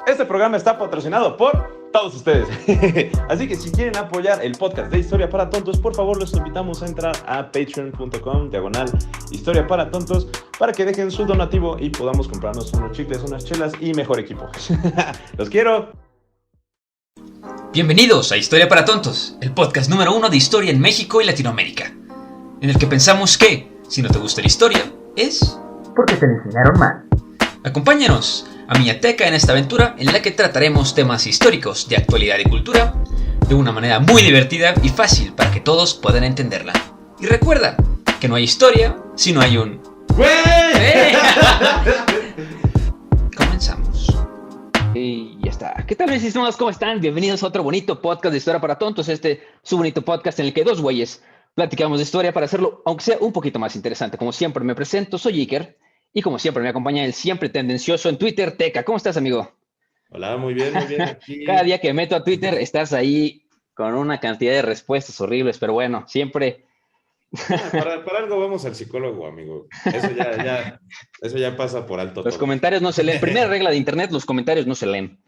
Este programa está patrocinado por todos ustedes. Así que si quieren apoyar el podcast de Historia para Tontos, por favor los invitamos a entrar a patreon.com/Historia para Tontos para que dejen su donativo y podamos comprarnos unos chicles, unas chelas y mejor equipo. ¡Los quiero! Bienvenidos a Historia para Tontos, el podcast número 1 de historia en México y Latinoamérica, en el que pensamos que, si no te gusta la historia, es porque te la enseñaron mal. Acompáñanos a Miateca en esta aventura en la que trataremos temas históricos de actualidad y cultura de una manera muy divertida y fácil para que todos puedan entenderla. Y recuerda que no hay historia si no hay un ¡güey! Comenzamos. Y ya está. ¿Qué tal, mis estimados? ¿Cómo están? Bienvenidos a otro bonito podcast de Historia para Tontos. Su bonito podcast en el que dos güeyes platicamos de historia para hacerlo, aunque sea un poquito más interesante. Como siempre me presento, soy Iker. Y como siempre me acompaña el siempre tendencioso en Twitter, Teca. ¿Cómo estás, amigo? Hola, muy bien, aquí. Cada día que me meto a Twitter estás ahí con una cantidad de respuestas horribles, pero bueno, siempre... Para algo vamos al psicólogo, amigo. Eso ya pasa por alto. Los comentarios no se leen. Primera regla de internet, los comentarios no se leen.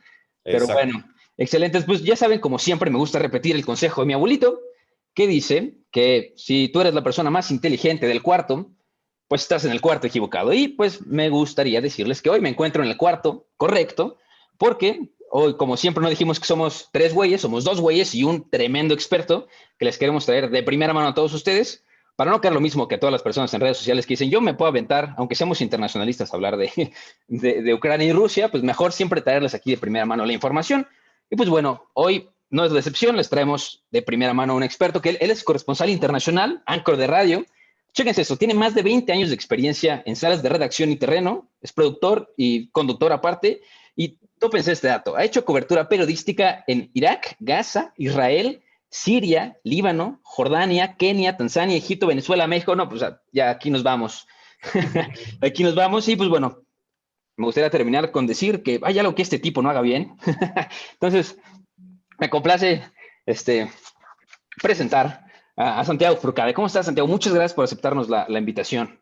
Pero bueno, excelentes. Pues ya saben, como siempre, me gusta repetir el consejo de mi abuelito, que dice que si tú eres la persona más inteligente del cuarto, pues estás en el cuarto equivocado. Y pues me gustaría decirles que hoy me encuentro en el cuarto correcto, porque hoy, como siempre, no dijimos que somos tres güeyes, somos dos güeyes y un tremendo experto que les queremos traer de primera mano a todos ustedes, para no caer lo mismo que a todas las personas en redes sociales que dicen, yo me puedo aventar, aunque seamos internacionalistas, a hablar de Ucrania y Rusia, pues mejor siempre traerles aquí de primera mano la información. Y pues bueno, hoy no es la excepción, les traemos de primera mano a un experto que él es corresponsal internacional, anchor de radio. Chéquense eso, tiene más de 20 años de experiencia en salas de redacción y terreno, es productor y conductor aparte, y tópense este dato, ha hecho cobertura periodística en Irak, Gaza, Israel, Siria, Líbano, Jordania, Kenia, Tanzania, Egipto, Venezuela, México. No, pues ya aquí nos vamos. Aquí nos vamos y pues bueno, me gustaría terminar con decir que hay algo que este tipo no haga bien. Entonces, me complace presentar a Santiago Furcade. ¿Cómo estás, Santiago? Muchas gracias por aceptarnos la invitación.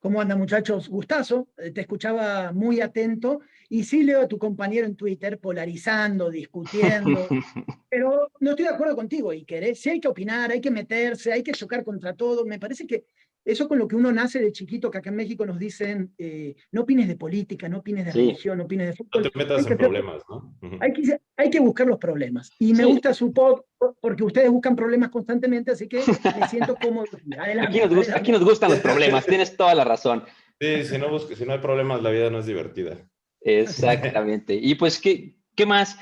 ¿Cómo andan, muchachos? Gustazo, te escuchaba muy atento y sí leo a tu compañero en Twitter polarizando, discutiendo, pero no estoy de acuerdo contigo, Iker. Sí hay que opinar, hay que meterse, hay que chocar contra todo. Me parece que eso con lo que uno nace de chiquito, que acá en México nos dicen, no opines de política, no opines de religión, no opines de fútbol. No te metas en problemas, ¿no? Hay que buscar los problemas. Y me gusta su pod porque ustedes buscan problemas constantemente, así que me siento cómodo. Adelante, aquí nos gustan los problemas, tienes toda la razón. Sí, si no hay problemas, la vida no es divertida. Exactamente. Y pues, ¿qué más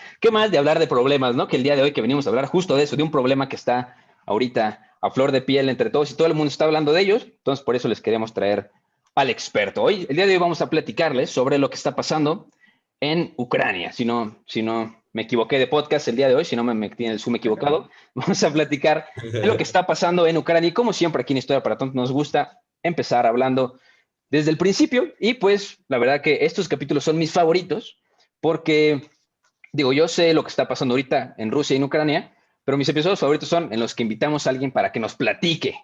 de hablar de problemas, ¿no? Que el día de hoy que venimos a hablar justo de eso, de un problema que está ahorita a flor de piel entre todos y todo el mundo está hablando de ellos. Entonces, por eso les queremos traer al experto. Hoy, el día de hoy vamos a platicarles sobre lo que está pasando en Ucrania. Si no me equivoqué de podcast el día de hoy, si no me metí en el Zoom equivocado, vamos a platicar de lo que está pasando en Ucrania. Y como siempre aquí en Historia para Tontos nos gusta empezar hablando desde el principio. Y pues la verdad que estos capítulos son mis favoritos porque, digo, yo sé lo que está pasando ahorita en Rusia y en Ucrania, pero mis episodios favoritos son en los que invitamos a alguien para que nos platique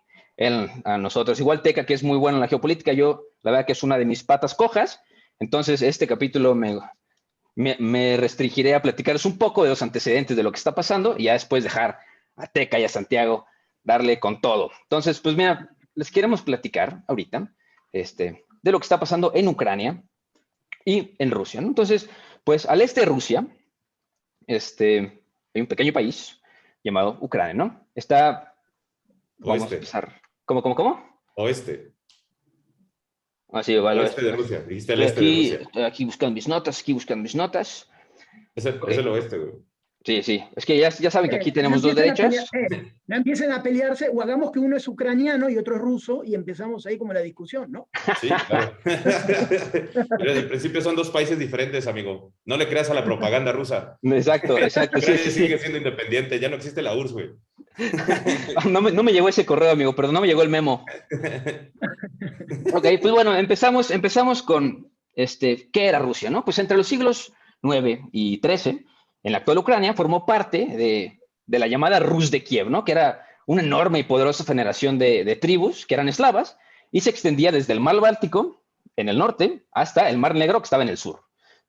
a nosotros. Igual Teca, que es muy bueno en la geopolítica, yo la verdad que es una de mis patas cojas. Entonces este capítulo me restringiré a platicarles un poco de los antecedentes de lo que está pasando y ya después dejar a Teca y a Santiago darle con todo. Entonces, pues mira, les queremos platicar ahorita de lo que está pasando en Ucrania y en Rusia, ¿no? Entonces, pues al este de Rusia, hay un pequeño país llamado Ucrania, ¿no? Vamos a empezar. ¿Cómo? Oeste. Así, vale. Oeste de Rusia. Dijiste el este de Rusia. Estoy aquí buscando mis notas. Es el oeste, güey. Sí. Es que ya saben que aquí tenemos dos derechas. No empiecen a pelearse o hagamos que uno es ucraniano y otro es ruso y empezamos ahí como la discusión, ¿no? Sí, claro. Pero desde el principio son dos países diferentes, amigo. No le creas a la propaganda rusa. Exacto. Ucrania sigue siendo independiente, ya no existe la URSS, güey. No me llegó ese correo, amigo, pero no me llegó el memo. Ok, pues bueno, empezamos con ¿qué era Rusia, no? Pues entre los siglos 9 y 13, en la actual Ucrania, formó parte de la llamada Rus de Kiev, ¿no? Que era una enorme y poderosa federación de tribus que eran eslavas y se extendía desde el mar Báltico, en el norte, hasta el Mar Negro, que estaba en el sur.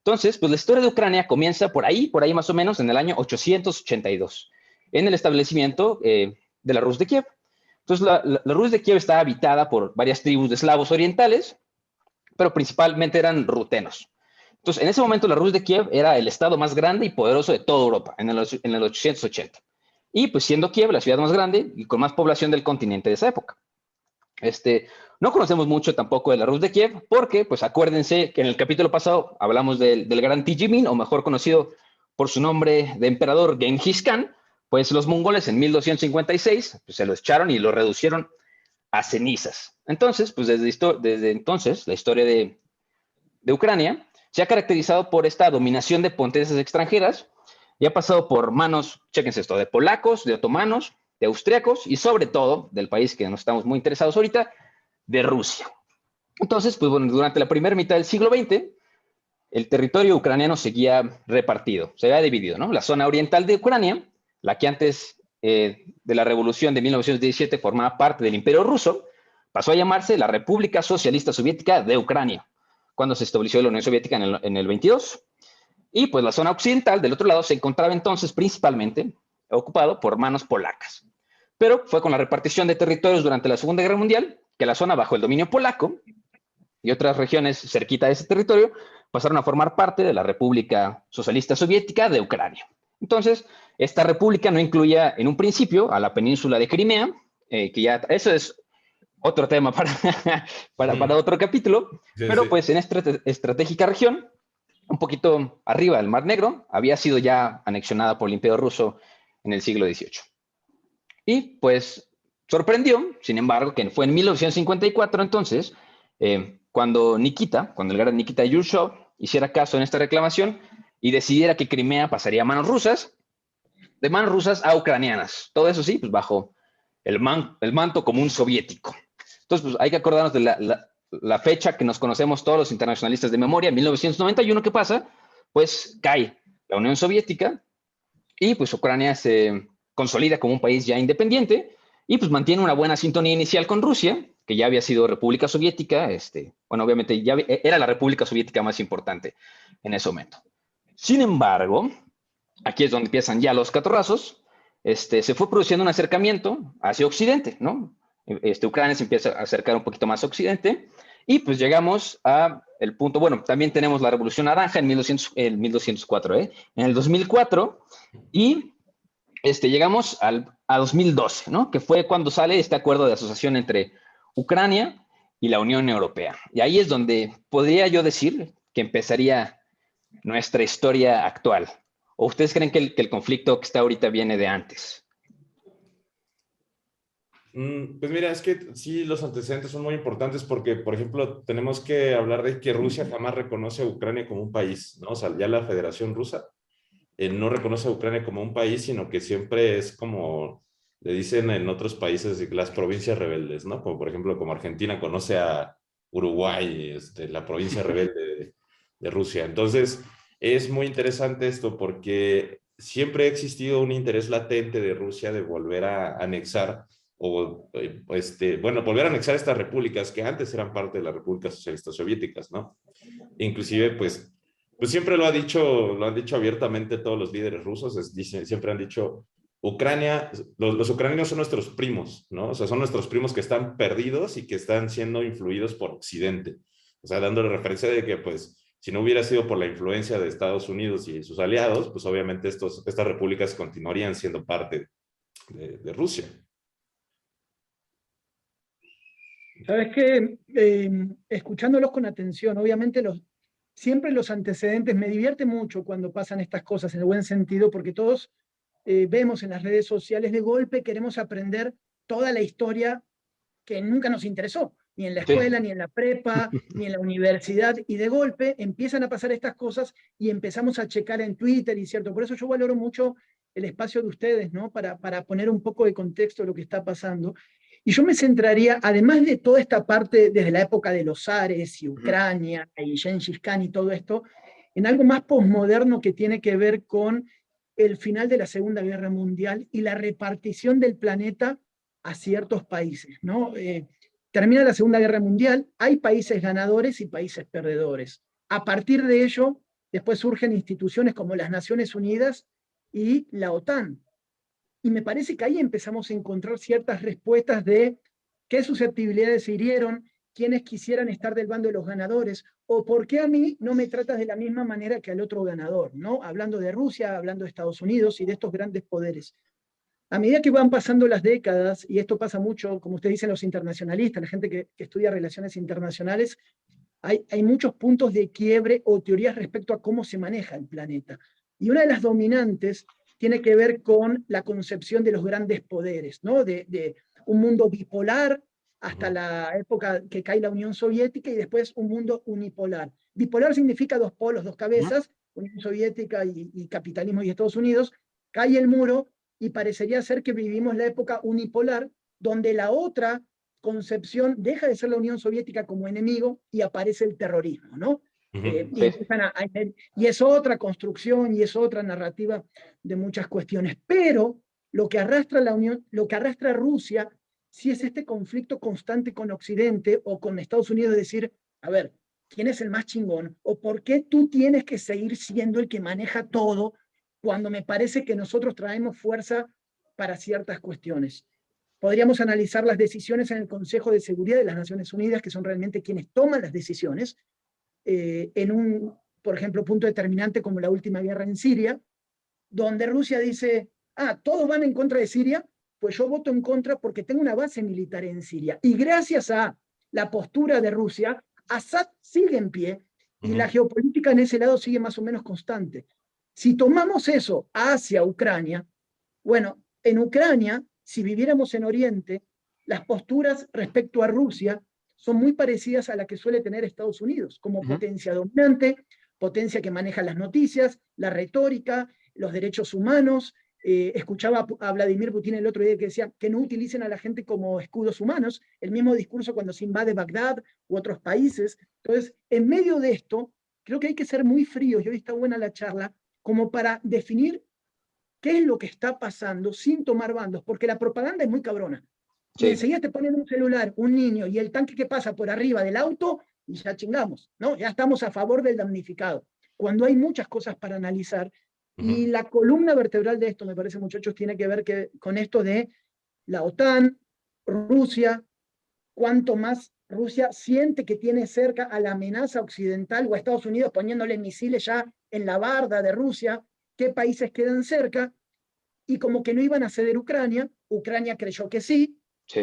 Entonces, pues la historia de Ucrania comienza por ahí más o menos, en el año 882, en el establecimiento de la Rus de Kiev. Entonces, la Rus de Kiev está habitada por varias tribus de eslavos orientales, pero principalmente eran rutenos. Entonces, en ese momento la Rus de Kiev era el estado más grande y poderoso de toda Europa, en el 880. Y pues siendo Kiev la ciudad más grande y con más población del continente de esa época. No conocemos mucho tampoco de la Rus de Kiev, porque, pues acuérdense que en el capítulo pasado hablamos del gran Tijimin, o mejor conocido por su nombre de emperador Genghis Khan. Pues los mongoles en 1256 pues, se lo echaron y lo reducieron a cenizas. Entonces, pues desde entonces, la historia de Ucrania se ha caracterizado por esta dominación de potencias extranjeras y ha pasado por manos, chéquense esto, de polacos, de otomanos, de austriacos y sobre todo, del país que nos estamos muy interesados ahorita, de Rusia. Entonces, pues bueno, durante la primera mitad del siglo XX, el territorio ucraniano seguía repartido, se había dividido, ¿no? La zona oriental de Ucrania, la que antes de la revolución de 1917 formaba parte del Imperio Ruso, pasó a llamarse la República Socialista Soviética de Ucrania, cuando se estableció la Unión Soviética en el 22. Y pues la zona occidental, del otro lado, se encontraba entonces principalmente ocupado por manos polacas. Pero fue con la repartición de territorios durante la Segunda Guerra Mundial que la zona bajo el dominio polaco y otras regiones cerquita de ese territorio pasaron a formar parte de la República Socialista Soviética de Ucrania. Entonces, esta república no incluía en un principio a la península de Crimea, que ya eso es otro tema para otro capítulo, sí, pero sí. Pues en esta estratégica región, un poquito arriba del Mar Negro, había sido ya anexionada por el Imperio Ruso en el siglo XVIII. Y pues sorprendió, sin embargo, que fue en 1954 entonces, cuando el gran Nikita Khrushchev hiciera caso en esta reclamación y decidiera que Crimea pasaría a manos rusas, de manos rusas a ucranianas. Todo eso sí, pues bajo el manto común soviético. Entonces, pues hay que acordarnos de la fecha que nos conocemos todos los internacionalistas de memoria, 1991, ¿qué pasa? Pues cae la Unión Soviética y pues Ucrania se consolida como un país ya independiente y pues mantiene una buena sintonía inicial con Rusia, que ya había sido República Soviética, bueno, obviamente ya era la República Soviética más importante en ese momento. Sin embargo, aquí es donde empiezan ya los catorrazos, se fue produciendo un acercamiento hacia Occidente, ¿no? Ucrania se empieza a acercar un poquito más a Occidente y pues llegamos a el punto, bueno, también tenemos la Revolución Naranja en 1204, en el 2004 y llegamos a 2012, ¿no? Que fue cuando sale este acuerdo de asociación entre Ucrania y la Unión Europea. Y ahí es donde podría yo decir que empezaría nuestra historia actual. ¿O ustedes creen que el conflicto que está ahorita viene de antes? Pues mira, es que sí, los antecedentes son muy importantes porque, por ejemplo, tenemos que hablar de que Rusia jamás reconoce a Ucrania como un país, ¿no? O sea, ya la Federación Rusa no reconoce a Ucrania como un país, sino que siempre es como le dicen en otros países, las provincias rebeldes, ¿no? Como por ejemplo, como Argentina conoce a Uruguay, la provincia rebelde de Rusia. Entonces, es muy interesante esto porque siempre ha existido un interés latente de Rusia de volver a anexar volver a anexar estas repúblicas que antes eran parte de las repúblicas socialistas soviéticas, ¿no? Inclusive, pues siempre lo han dicho abiertamente todos los líderes rusos, siempre han dicho, Ucrania, los ucranianos son nuestros primos, ¿no? O sea, son nuestros primos que están perdidos y que están siendo influidos por Occidente. O sea, dándole referencia de que, pues, si no hubiera sido por la influencia de Estados Unidos y sus aliados, pues obviamente estas repúblicas continuarían siendo parte de Rusia. Sabes que escuchándolos con atención, obviamente siempre los antecedentes, me divierte mucho cuando pasan estas cosas en el buen sentido, porque todos vemos en las redes sociales de golpe, queremos aprender toda la historia que nunca nos interesó, ni en la escuela, sí, ni en la prepa, ni en la universidad, y de golpe empiezan a pasar estas cosas y empezamos a checar en Twitter, y cierto, por eso yo valoro mucho el espacio de ustedes, ¿no? Para poner un poco de contexto de lo que está pasando. Y yo me centraría, además de toda esta parte desde la época de los zares y Ucrania y Gengis Khan y todo esto, en algo más posmoderno que tiene que ver con el final de la Segunda Guerra Mundial y la repartición del planeta a ciertos países, ¿no? Termina la Segunda Guerra Mundial, hay países ganadores y países perdedores. A partir de ello, después surgen instituciones como las Naciones Unidas y la OTAN. Y me parece que ahí empezamos a encontrar ciertas respuestas de qué susceptibilidades se hirieron, quiénes quisieran estar del bando de los ganadores, o por qué a mí no me tratas de la misma manera que al otro ganador, ¿no? Hablando de Rusia, hablando de Estados Unidos y de estos grandes poderes. A medida que van pasando las décadas, y esto pasa mucho, como ustedes dicen, los internacionalistas, la gente que estudia relaciones internacionales, hay muchos puntos de quiebre o teorías respecto a cómo se maneja el planeta. Y una de las dominantes tiene que ver con la concepción de los grandes poderes, ¿no? De un mundo bipolar hasta la época que cae la Unión Soviética y después un mundo unipolar. Bipolar significa dos polos, dos cabezas, Unión Soviética y capitalismo y Estados Unidos. Cae el muro y parecería ser que vivimos la época unipolar, donde la otra concepción deja de ser la Unión Soviética como enemigo y aparece el terrorismo, ¿no? Y es otra construcción y es otra narrativa de muchas cuestiones. Pero lo que arrastra la Unión, lo que arrastra Rusia, sí es este conflicto constante con Occidente o con Estados Unidos, de decir, a ver, ¿quién es el más chingón? ¿O por qué tú tienes que seguir siendo el que maneja todo cuando me parece que nosotros traemos fuerza para ciertas cuestiones? Podríamos analizar las decisiones en el Consejo de Seguridad de las Naciones Unidas, que son realmente quienes toman las decisiones, en un, por ejemplo, punto determinante como la última guerra en Siria, donde Rusia dice, todos van en contra de Siria, pues yo voto en contra porque tengo una base militar en Siria. Y gracias a la postura de Rusia, Assad sigue en pie y la geopolítica en ese lado sigue más o menos constante. Si tomamos eso hacia Ucrania, bueno, en Ucrania, si viviéramos en Oriente, las posturas respecto a Rusia son muy parecidas a la que suele tener Estados Unidos, como potencia dominante, potencia que maneja las noticias, la retórica, los derechos humanos. Escuchaba a Vladimir Putin el otro día que decía que no utilicen a la gente como escudos humanos, el mismo discurso cuando se invade Bagdad u otros países. Entonces, en medio de esto, creo que hay que ser muy fríos, y hoy está buena la charla, como para definir qué es lo que está pasando sin tomar bandos, porque la propaganda es muy cabrona. Sí. Y enseguida te ponen un celular, un niño y el tanque que pasa por arriba del auto y ya chingamos, ¿no? Ya estamos a favor del damnificado. Cuando hay muchas cosas para analizar, y la columna vertebral de esto, me parece, muchachos, tiene que ver con esto de la OTAN, Rusia, cuanto más Rusia siente que tiene cerca a la amenaza occidental o a Estados Unidos poniéndole misiles ya en la barda de Rusia, qué países quedan cerca, y como que no iban a ceder Ucrania, Ucrania creyó que sí,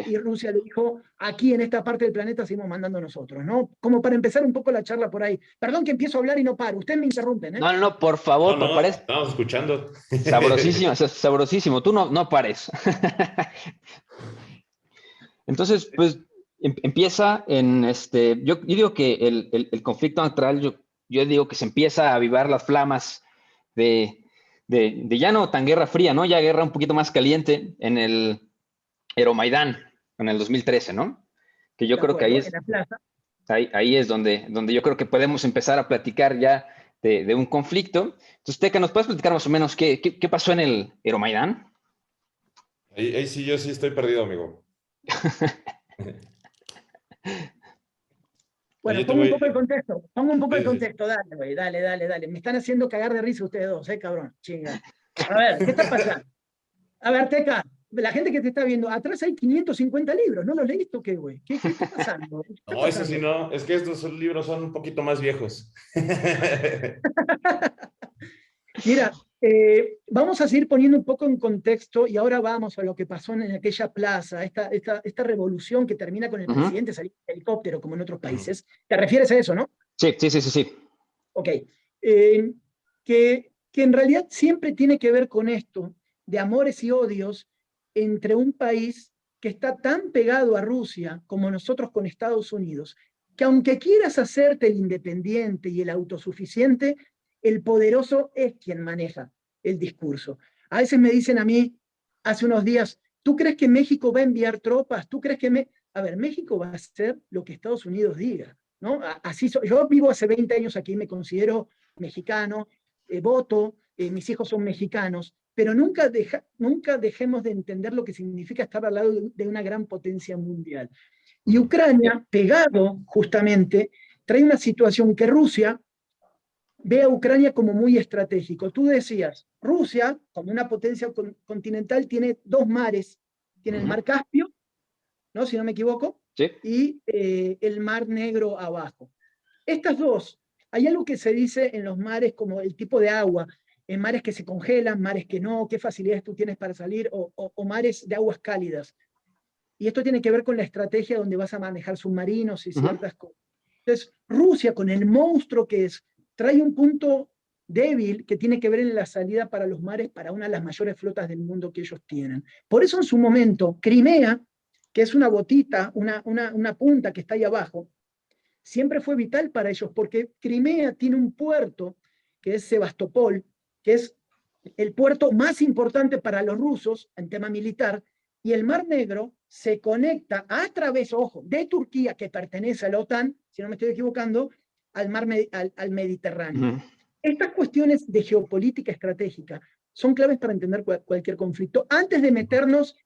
y Rusia le dijo, aquí en esta parte del planeta seguimos mandando nosotros, ¿no? Como para empezar un poco la charla por ahí. Perdón que empiezo a hablar y no paro, ustedes me interrumpen, ¿eh? No, por favor, no, estamos escuchando. Sabrosísimo, sabrosísimo, tú no pares. Entonces, pues, empieza en yo digo que el conflicto natural, yo digo que se empieza a avivar las flamas de ya no tan guerra fría, ¿no? Ya guerra un poquito más caliente en el Euromaidán, en el 2013, ¿no? Que yo creo que ahí es donde yo creo que podemos empezar a platicar ya de un conflicto. Entonces, Teca, ¿nos puedes platicar más o menos qué pasó en el Euromaidán? Ahí sí, yo sí estoy perdido, amigo. Bueno, pongo un poco el contexto, dale, güey, dale. Me están haciendo cagar de risa ustedes dos, cabrón, chinga. A ver, ¿qué está pasando? A ver, Teca, la gente que te está viendo, atrás hay 550 libros, ¿no los leíste o qué, güey? ¿Qué está pasando? No, eso sí no, es que estos libros son un poquito más viejos. Mira, vamos a seguir poniendo un poco en contexto y ahora vamos a lo que pasó en aquella plaza, esta revolución que termina con el presidente saliendo en helicóptero, como en otros países. ¿Te refieres a eso, no? Sí. Ok. Que en realidad siempre tiene que ver con esto, de amores y odios entre un país que está tan pegado a Rusia como nosotros con Estados Unidos, que aunque quieras hacerte el independiente y el autosuficiente, el poderoso es quien maneja el discurso. A veces me dicen a mí, hace unos días, ¿tú crees que México va a enviar tropas? ¿Tú crees que A ver, México va a hacer lo que Estados Unidos diga, ¿no? Yo vivo hace 20 años aquí, me considero mexicano, voto, mis hijos son mexicanos, pero nunca dejemos de entender lo que significa estar al lado de una gran potencia mundial. Y Ucrania, pegado justamente, trae una situación que Rusia ve a Ucrania como muy estratégico. Tú decías, Rusia, como una potencia continental, tiene dos mares. Tiene el mar Caspio, ¿no? Si no me equivoco, ¿Sí? Y el mar Negro abajo. Estas dos, hay algo que se dice en los mares como el tipo de agua, en mares que se congelan, mares que no, qué facilidades tú tienes para salir, o mares de aguas cálidas. Y esto tiene que ver con la estrategia donde vas a manejar submarinos y ciertas cosas. Entonces, Rusia, con el monstruo que es, trae un punto débil que tiene que ver en la salida para los mares para una de las mayores flotas del mundo que ellos tienen. Por eso en su momento, Crimea, que es una botita, una punta que está ahí abajo, siempre fue vital para ellos, porque Crimea tiene un puerto, que es Sebastopol, que es el puerto más importante para los rusos en tema militar, y el Mar Negro se conecta a través, ojo, de Turquía, que pertenece a la OTAN, si no me estoy equivocando, al Mediterráneo. Estas cuestiones de geopolítica estratégica son claves para entender cualquier conflicto, antes de meternos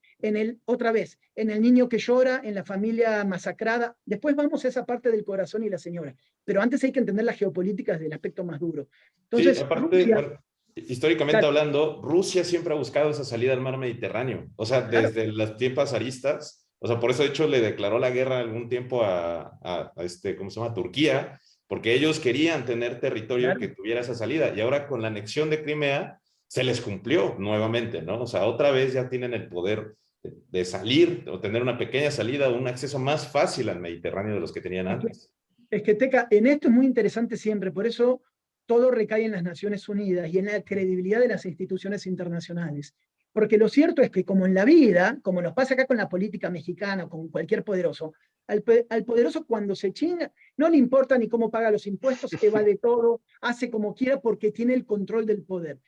otra vez, en el niño que llora, en la familia masacrada. Después vamos a esa parte del corazón y la señora. Pero antes hay que entender las geopolíticas desde el aspecto más duro. Entonces, sí, aparte, Rusia, bueno, históricamente hablando, Rusia siempre ha buscado esa salida al mar Mediterráneo. O sea, desde las tiempos zaristas, o sea, por eso de hecho le declaró la guerra algún tiempo a ¿cómo se llama? Turquía, porque ellos querían tener territorio que tuviera esa salida. Y ahora con la anexión de Crimea, se les cumplió nuevamente, ¿no? O sea, otra vez ya tienen el poder de salir o tener una pequeña salida o un acceso más fácil al Mediterráneo de los que tenían antes. Es que, Teca, en esto es muy interesante siempre, por eso todo recae en las Naciones Unidas y en la credibilidad de las instituciones internacionales. Porque lo cierto es que, como en la vida, como nos pasa acá con la política mexicana, con cualquier poderoso, al poderoso cuando se chinga, no le importa ni cómo paga los impuestos, evade todo, hace como quiera porque tiene el control del poder.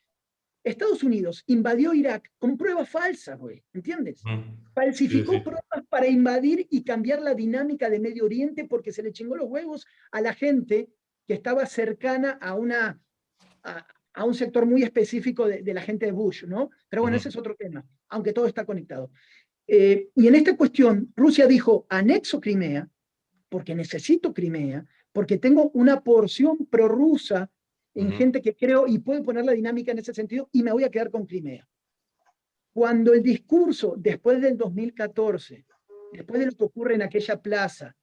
Estados Unidos invadió Irak con pruebas falsas, güey, ¿entiendes? Falsificó pruebas para invadir y cambiar la dinámica de Medio Oriente porque se le chingó los huevos a la gente que estaba cercana a un sector muy específico de la gente de Bush, ¿no? Pero bueno, ese es otro tema, aunque todo está conectado. Y en esta cuestión, Rusia dijo, anexo Crimea, porque necesito Crimea, porque tengo una porción prorrusa en gente que creo y puede poner la dinámica en ese sentido, y me voy a quedar con Crimea. Cuando el discurso, después del 2014, después de lo que ocurre en aquella plaza,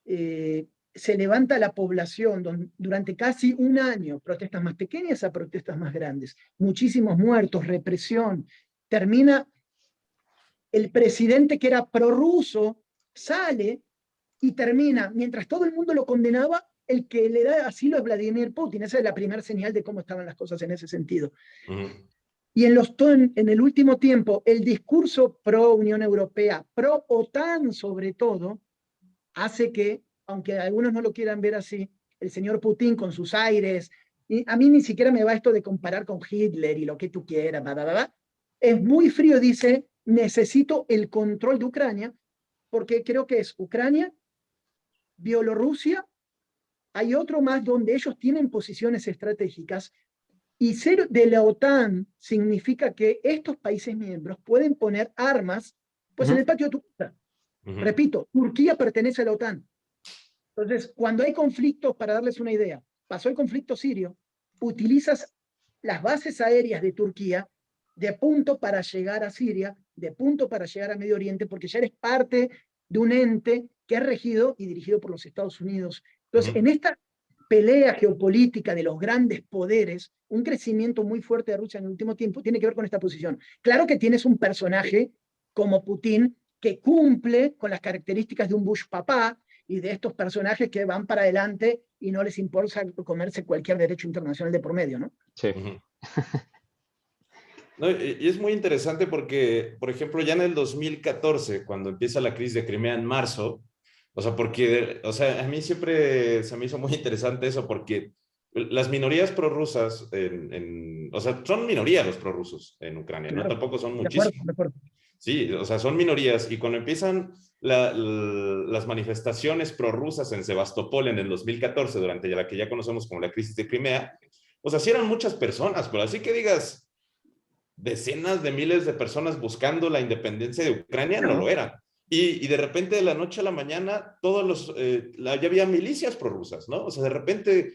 se levanta la población durante casi un año, protestas más pequeñas a protestas más grandes, muchísimos muertos, represión, termina el presidente que era prorruso, sale y termina, mientras todo el mundo lo condenaba, el que le da asilo es Vladimir Putin. Esa es la primera señal de cómo estaban las cosas en ese sentido. Y en el último tiempo, el discurso pro Unión Europea, pro OTAN sobre todo, hace que, aunque algunos no lo quieran ver así, el señor Putin con sus aires, y a mí ni siquiera me va esto de comparar con Hitler y lo que tú quieras, es muy frío, dice, necesito el control de Ucrania, porque creo que es Ucrania, Bielorrusia, hay otro más donde ellos tienen posiciones estratégicas, y ser de la OTAN significa que estos países miembros pueden poner armas pues en el patio de tu casa. Repito, Turquía pertenece a la OTAN. Entonces, cuando hay conflictos, para darles una idea, pasó el conflicto sirio, utilizas las bases aéreas de Turquía de punto para llegar a Siria, de punto para llegar a Medio Oriente, porque ya eres parte de un ente que es regido y dirigido por los Estados Unidos. Entonces, en esta pelea geopolítica de los grandes poderes, un crecimiento muy fuerte de Rusia en el último tiempo tiene que ver con esta posición. Claro que tienes un personaje como Putin que cumple con las características de un Bush papá y de estos personajes que van para adelante y no les importa comerse cualquier derecho internacional de por medio, ¿no? Sí. No, y es muy interesante porque, por ejemplo, ya en el 2014, cuando empieza la crisis de Crimea en marzo, o sea, porque, o sea, a mí siempre se me hizo muy interesante eso, porque las minorías prorrusas, o sea, son minorías los prorrusos en Ucrania, ¿no? Tampoco son muchísimos. De acuerdo. Sí, o sea, son minorías, y cuando empiezan las manifestaciones prorrusas en Sebastopol en el 2014, durante la que ya conocemos como la crisis de Crimea, o sea, sí eran muchas personas, pero así que digas, decenas de miles de personas buscando la independencia de Ucrania, no lo eran. Y de repente, de la noche a la mañana, ya había milicias prorrusas, ¿no? O sea, de repente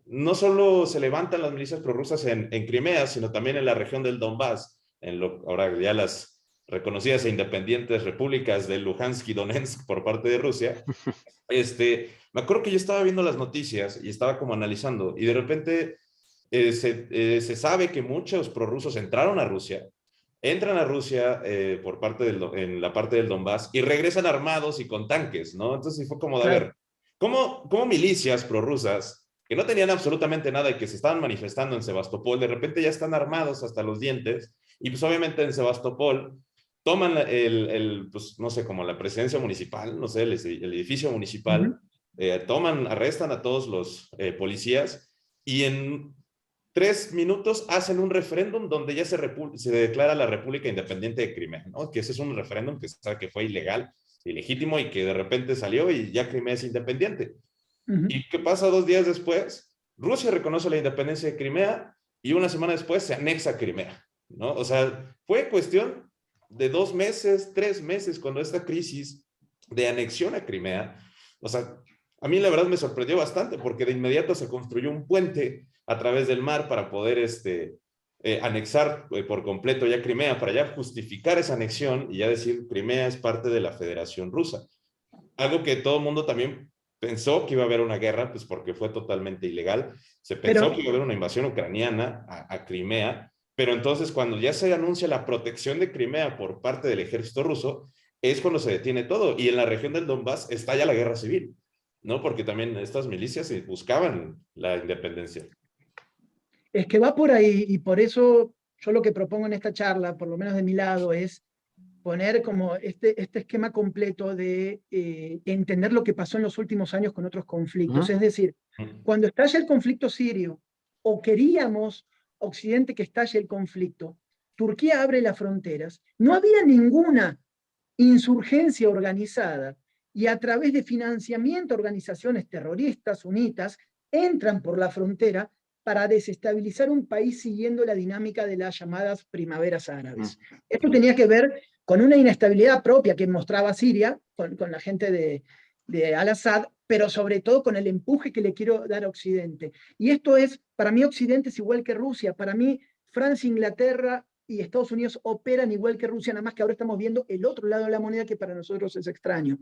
no solo se levantan las milicias prorrusas en Crimea, sino también en la región del Donbass, ahora ya las reconocidas e independientes repúblicas de Luhansk y Donetsk por parte de Rusia. Me acuerdo que yo estaba viendo las noticias y estaba como analizando, y de repente se sabe que muchos prorrusos entraron a Rusia, entran a Rusia en la parte del Donbass y regresan armados y con tanques, ¿no? Entonces fue como de, Claro. a ver, ¿cómo milicias prorrusas que no tenían absolutamente nada y que se estaban manifestando en Sebastopol, de repente ya están armados hasta los dientes? Y pues obviamente en Sebastopol toman pues no sé, como la presidencia municipal, no sé, el edificio municipal, arrestan a todos los policías y en 3 minutos hacen un referéndum donde ya se declara la República Independiente de Crimea, ¿no? Que ese es un referéndum que se sabe que fue ilegal, ilegítimo y que de repente salió y ya Crimea es independiente. ¿Y qué pasa 2 días después? Rusia reconoce la independencia de Crimea y una semana después se anexa Crimea, ¿no? O sea, fue cuestión de 2 meses, 3 meses, cuando esta crisis de anexión a Crimea, o sea, a mí la verdad me sorprendió bastante porque de inmediato se construyó un puente a través del mar para poder anexar por completo ya Crimea, para ya justificar esa anexión y ya decir Crimea es parte de la Federación Rusa. Algo que todo el mundo también pensó que iba a haber una guerra, pues porque fue totalmente ilegal. Se pensó que iba a haber una invasión ucraniana a Crimea, pero entonces cuando ya se anuncia la protección de Crimea por parte del ejército ruso, es cuando se detiene todo. Y en la región del Donbass estalla la guerra civil, ¿no? Porque también estas milicias buscaban la independencia. Es que va por ahí, y por eso yo lo que propongo en esta charla, por lo menos de mi lado, es poner como este esquema completo de entender lo que pasó en los últimos años con otros conflictos. Es decir, cuando estalla el conflicto sirio, o queríamos Occidente que estalle el conflicto, Turquía abre las fronteras, no había ninguna insurgencia organizada, y a través de financiamiento a organizaciones terroristas sunitas entran por la frontera para desestabilizar un país siguiendo la dinámica de las llamadas primaveras árabes. Esto tenía que ver con una inestabilidad propia que mostraba Siria, con la gente de Al-Assad, pero sobre todo con el empuje que le quiero dar a Occidente. Y esto es, para mí Occidente es igual que Rusia, para mí Francia, Inglaterra y Estados Unidos operan igual que Rusia, nada más que ahora estamos viendo el otro lado de la moneda que para nosotros es extraño.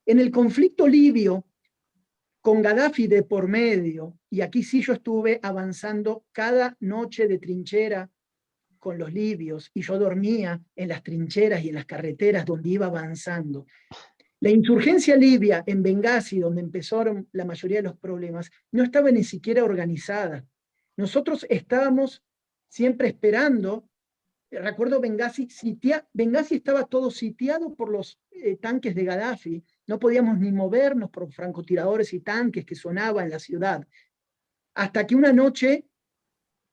En el conflicto libio, con Gaddafi de por medio, y aquí sí yo estuve avanzando cada noche de trinchera con los libios, y yo dormía en las trincheras y en las carreteras donde iba avanzando. La insurgencia libia en Benghazi, donde empezaron la mayoría de los problemas, no estaba ni siquiera organizada. Nosotros estábamos siempre esperando. Recuerdo Benghazi estaba todo sitiado por los tanques de Gaddafi. No podíamos ni movernos por francotiradores y tanques que sonaban en la ciudad. Hasta que una noche,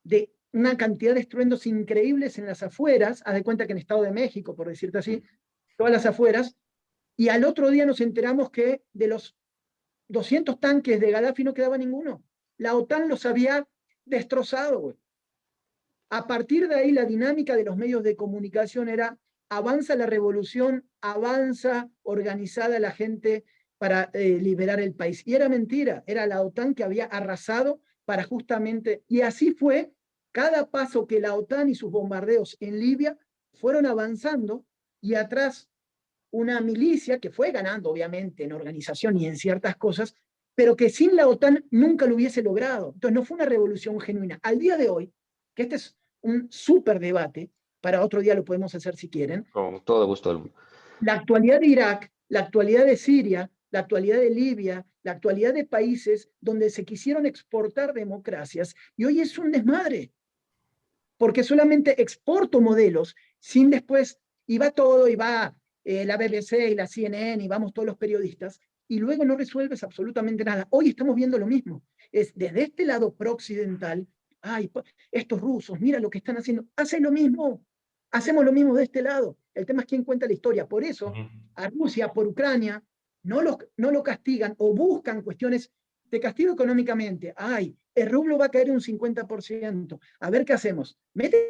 de una cantidad de estruendos increíbles en las afueras, haz de cuenta que en Estado de México, por decirte así, todas las afueras, y al otro día nos enteramos que de los 200 tanques de Gaddafi no quedaba ninguno. La OTAN los había destrozado, güey. A partir de ahí, la dinámica de los medios de comunicación era: avanza la revolución, avanza organizada la gente para liberar el país. Y era mentira, era la OTAN que había arrasado para justamente, y así fue cada paso que la OTAN y sus bombardeos en Libia fueron avanzando, y atrás una milicia que fue ganando, obviamente, en organización y en ciertas cosas, pero que sin la OTAN nunca lo hubiese logrado. Entonces no fue una revolución genuina. Al día de hoy, que este es un súper debate, para otro día lo podemos hacer si quieren. Con todo gusto. La actualidad de Irak, la actualidad de Siria, la actualidad de Libia, la actualidad de países donde se quisieron exportar democracias, y hoy es un desmadre, porque solamente exporto modelos, sin después, y va todo, y va la BBC y la CNN, y vamos todos los periodistas, y luego no resuelves absolutamente nada. Hoy estamos viendo lo mismo. Es desde este lado pro-occidental: ay, estos rusos, mira lo que están haciendo, hacen lo mismo, hacemos lo mismo de este lado. El tema es quién cuenta la historia. Por eso, a Rusia, por Ucrania, no lo castigan, o buscan cuestiones de castigo económicamente. Ay, el rublo va a caer un 50%. A ver qué hacemos. Métele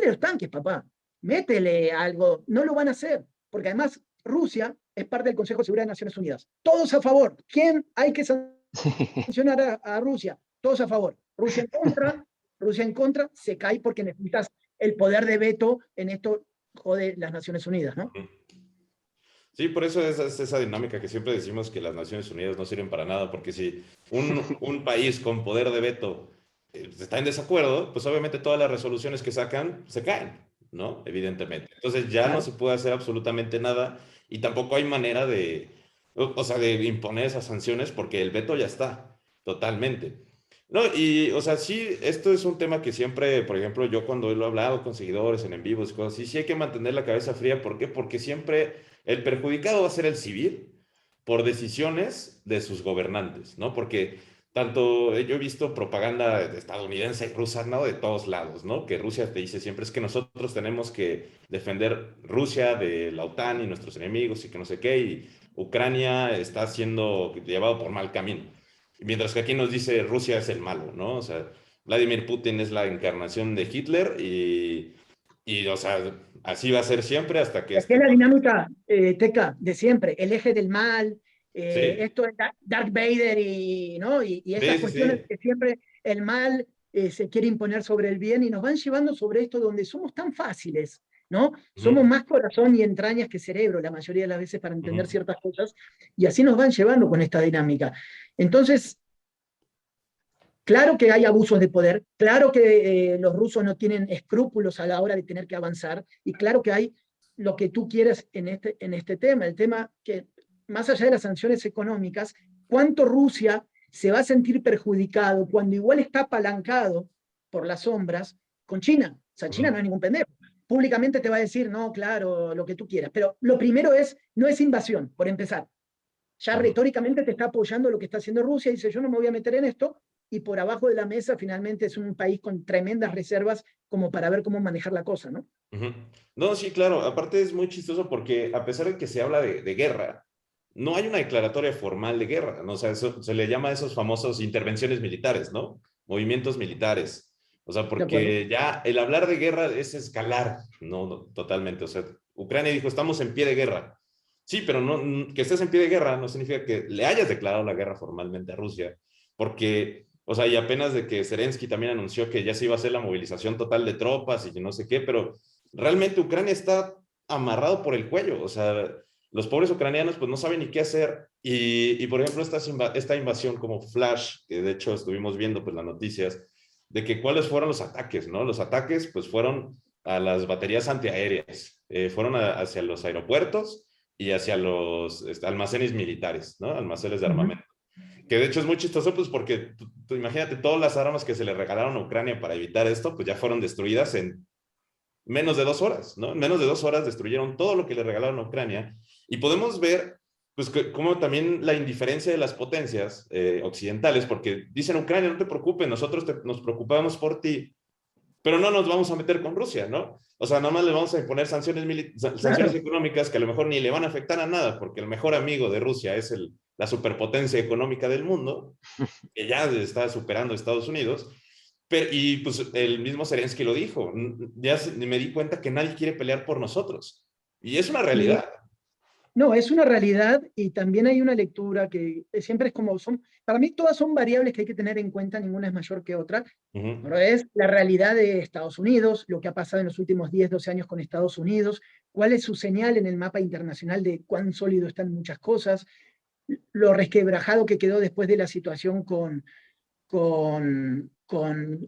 los tanques, papá. Métele algo. No lo van a hacer, porque además Rusia es parte del Consejo de Seguridad de Naciones Unidas. Todos a favor. ¿Quién hay que sancionar a Rusia? todos a favor. Rusia en contra, se cae porque necesitas el poder de veto en esto, jode las Naciones Unidas, ¿no? Sí, por eso es esa dinámica que siempre decimos que las Naciones Unidas no sirven para nada, porque si un país con poder de veto está en desacuerdo, pues obviamente todas las resoluciones que sacan se caen, ¿no? Evidentemente. Entonces ya no se puede hacer absolutamente nada y tampoco hay manera o sea, de imponer esas sanciones porque el veto ya está, totalmente. No, y, o sea, sí, esto es un tema que siempre, por ejemplo, yo cuando lo he hablado con seguidores en vivos y cosas así, sí hay que mantener la cabeza fría. ¿Por qué? Porque siempre el perjudicado va a ser el civil por decisiones de sus gobernantes, ¿no? Porque tanto yo he visto propaganda estadounidense y rusa, ¿no? De todos lados, ¿no? Que Rusia te dice siempre es que nosotros tenemos que defender Rusia de la OTAN y nuestros enemigos y que no sé qué, y Ucrania está siendo llevado por mal camino. Mientras que aquí nos dice Rusia es el malo, ¿no? O sea, Vladimir Putin es la encarnación de Hitler y o sea, así va a ser siempre hasta que Es que la dinámica, Teca, de siempre, el eje del mal, Sí, esto de Darth Vader ¿no? y sí, estas sí, cuestiones sí. que siempre el mal se quiere imponer sobre el bien y nos van llevando sobre esto donde somos tan fáciles, ¿no? Somos Ujú, más corazón y entrañas que cerebro la mayoría de las veces para entender ujú, ciertas cosas y así nos van llevando con esta dinámica. Entonces, claro que hay abusos de poder, claro que los rusos no tienen escrúpulos a la hora de tener que avanzar, y claro que hay lo que tú quieres en este tema, el tema que, más allá de las sanciones económicas, ¿cuánto Rusia se va a sentir perjudicado cuando igual está apalancado por las sombras con China? O sea, China no es ujú, ningún pendejo. Públicamente te va a decir, no, claro, lo que tú quieras, pero lo primero no es invasión, por empezar. Ya ujú. retóricamente te está apoyando lo que está haciendo Rusia, y dice, yo no me voy a meter en esto, y por abajo de la mesa finalmente es un país con tremendas reservas como para ver cómo manejar la cosa, ¿no? Ujú. No, sí, claro. Aparte es muy chistoso porque a pesar de que se habla de guerra, no hay una declaratoria formal de guerra, ¿no? O sea, se le llama a esos famosos intervenciones militares, ¿no? Movimientos militares. O sea, De acuerdo. porque ya el hablar de guerra es escalar, ¿no? No, totalmente. O sea, Ucrania dijo, estamos en pie de guerra. Sí, pero no, que estés en pie de guerra no significa que le hayas declarado la guerra formalmente a Rusia, porque, o sea, y apenas de que Zelensky también anunció que ya se iba a hacer la movilización total de tropas y que no sé qué, pero realmente Ucrania está amarrado por el cuello, o sea, los pobres ucranianos pues no saben ni qué hacer y por ejemplo esta invasión como Flash, que de hecho estuvimos viendo pues las noticias, de que cuáles fueron los ataques, ¿no? Los ataques pues fueron a las baterías antiaéreas, fueron hacia los aeropuertos y hacia los almacenes militares, ¿no? Almacenes de Uh -huh. armamento. Que de hecho es muy chistoso, pues porque tú imagínate, todas las armas que se le regalaron a Ucrania para evitar esto, pues ya fueron destruidas en menos de 2 horas, ¿no? En menos de 2 horas destruyeron todo lo que le regalaron a Ucrania. Y podemos ver, pues, cómo también la indiferencia de las potencias occidentales, porque dicen, Ucrania, no te preocupes, nosotros nos preocupamos por ti, pero no nos vamos a meter con Rusia, ¿no? O sea, nada más le vamos a imponer sanciones Claro. económicas que a lo mejor ni le van a afectar a nada, porque el mejor amigo de Rusia es la superpotencia económica del mundo, que ya está superando a Estados Unidos. Y pues el mismo Zelensky lo dijo, ya me di cuenta que nadie quiere pelear por nosotros. Y es una Y realidad. no, es una realidad, y también hay una lectura que siempre es como para mí todas son variables que hay que tener en cuenta, ninguna es mayor que otra, Uh -huh. pero es la realidad de Estados Unidos, lo que ha pasado en los últimos 10, 12 años con Estados Unidos, cuál es su señal en el mapa internacional de cuán sólido están muchas cosas, lo resquebrajado que quedó después de la situación con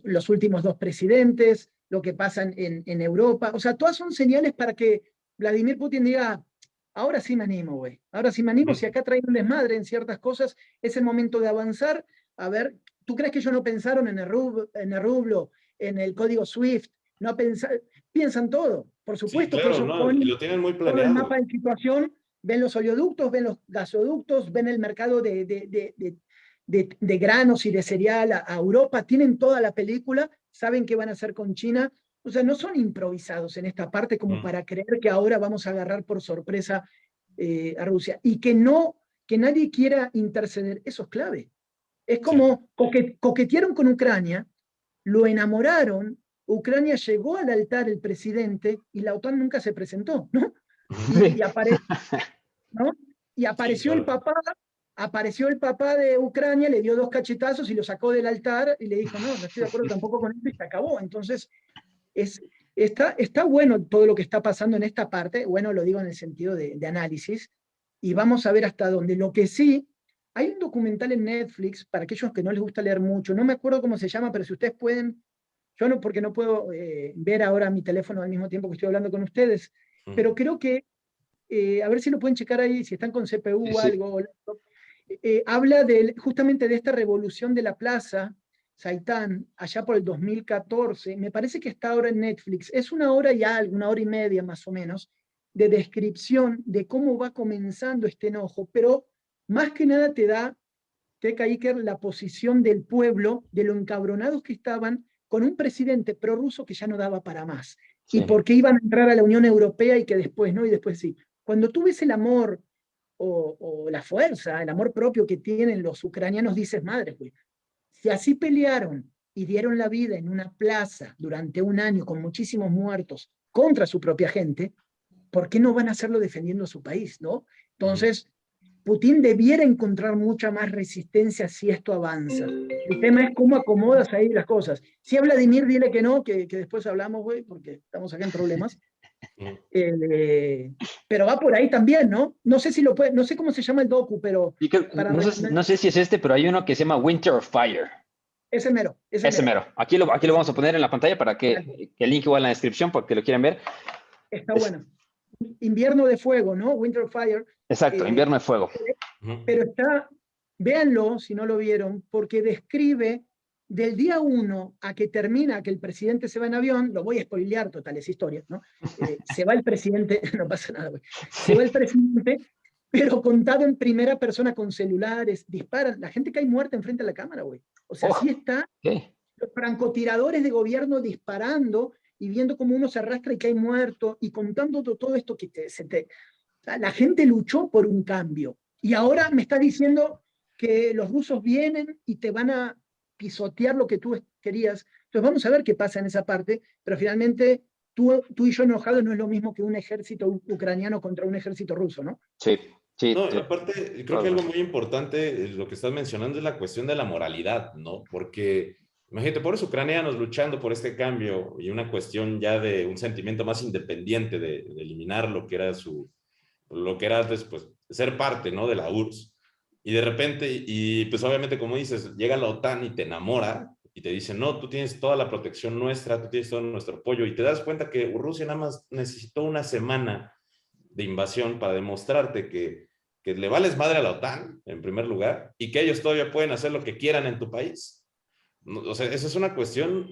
los últimos dos presidentes, lo que pasa en Europa. O sea, todas son señales para que Vladimir Putin diga, ahora sí me animo, güey. Ahora sí me Uh animo. -huh. Si acá traen un desmadre en ciertas cosas, es el momento de avanzar. A ver, ¿tú crees que ellos no pensaron en el rublo, en el código SWIFT? No piensan todo. Por Sí, supuesto que claro, ellos ¿no? Y ponen lo tienen muy todo el planeado. mapa en situación, ven los oleoductos, ven los gasoductos, ven el mercado de granos y de cereal a Europa, tienen toda la película, saben qué van a hacer con China, o sea, no son improvisados en esta parte como Uh para creer que ahora vamos a agarrar por sorpresa a Rusia, y que nadie quiera interceder, eso es clave. Es sí. como coquetearon con Ucrania, lo enamoraron, Ucrania llegó al altar el presidente y la OTAN nunca se presentó, ¿no? Uh -huh. Y, y, apare, ¿no? Y Sí, apareció el claro. papá apareció el papá de Ucrania, le dio 2 cachetazos y lo sacó del altar y le dijo, no, no estoy de acuerdo tampoco con esto y se acabó. Entonces, está bueno todo lo que está pasando en esta parte, bueno, lo digo en el sentido de análisis, y vamos a ver hasta dónde. Lo que sí, hay un documental en Netflix, para aquellos que no les gusta leer mucho, no me acuerdo cómo se llama, pero si ustedes pueden, yo no, porque no puedo ver ahora mi teléfono al mismo tiempo que estoy hablando con ustedes, pero creo que, a ver si lo pueden checar ahí, si están con CPU o algo, habla justamente de esta revolución de la plaza Saitán, allá por el 2014, me parece que está ahora en Netflix, es 1 hora y algo, 1 hora y media más o menos, de descripción de cómo va comenzando este enojo, pero más que nada te da, Teca Iker, la posición del pueblo, de lo encabronados que estaban con un presidente prorruso que ya no daba para más, Sí. y por qué iban a entrar a la Unión Europea y que después no, y después sí. Cuando tú ves el amor o la fuerza, el amor propio que tienen los ucranianos, dices, madre, güey, si así pelearon y dieron la vida en una plaza durante 1 año con muchísimos muertos contra su propia gente, ¿por qué no van a hacerlo defendiendo su país, no? Entonces, Putin debiera encontrar mucha más resistencia si esto avanza. El tema es cómo acomodas ahí las cosas. Si a Vladimir, dile que no, que después hablamos, güey, porque estamos acá en problemas. Pero va por ahí también, ¿no? No sé si lo puede, no sé cómo se llama el docu, pero no sé si es este, pero hay uno que se llama Winter of Fire. Ese mero. Ese mero. Aquí lo vamos a poner en la pantalla para que el link igual en la descripción, porque lo quieran ver. Está bueno. Invierno de fuego, ¿no? Winter of Fire. Exacto, invierno de fuego. Pero está, véanlo si no lo vieron, porque describe del día 1 a que termina, que el presidente se va en avión, lo voy a spoilear, total, es historia, ¿no? Se va el presidente, no pasa nada, güey. Se va el presidente, pero contado en primera persona con celulares, disparan, la gente cae muerta enfrente de la cámara, güey. O sea, así está, los francotiradores de gobierno disparando y viendo cómo uno se arrastra y cae muerto, y contando todo esto que o sea, la gente luchó por un cambio. Y ahora me está diciendo que los rusos vienen y te van a pisotear lo que tú querías. Entonces vamos a ver qué pasa en esa parte, pero finalmente tú y yo enojados no es lo mismo que un ejército ucraniano contra un ejército ruso, ¿no? Sí, sí. No, aparte, creo que algo muy importante, lo que estás mencionando, es la cuestión de la moralidad, ¿no? Porque, imagínate, pobres ucranianos luchando por este cambio y una cuestión ya de un sentimiento más independiente de eliminar lo que era después, ser parte, ¿no? De la URSS. Y de repente, y pues obviamente, como dices, llega la OTAN y te enamora y te dice, no, tú tienes toda la protección nuestra, tú tienes todo nuestro apoyo, y te das cuenta que Rusia nada más necesitó 1 semana de invasión para demostrarte que le vales madre a la OTAN, en primer lugar, y que ellos todavía pueden hacer lo que quieran en tu país. O sea, esa es una cuestión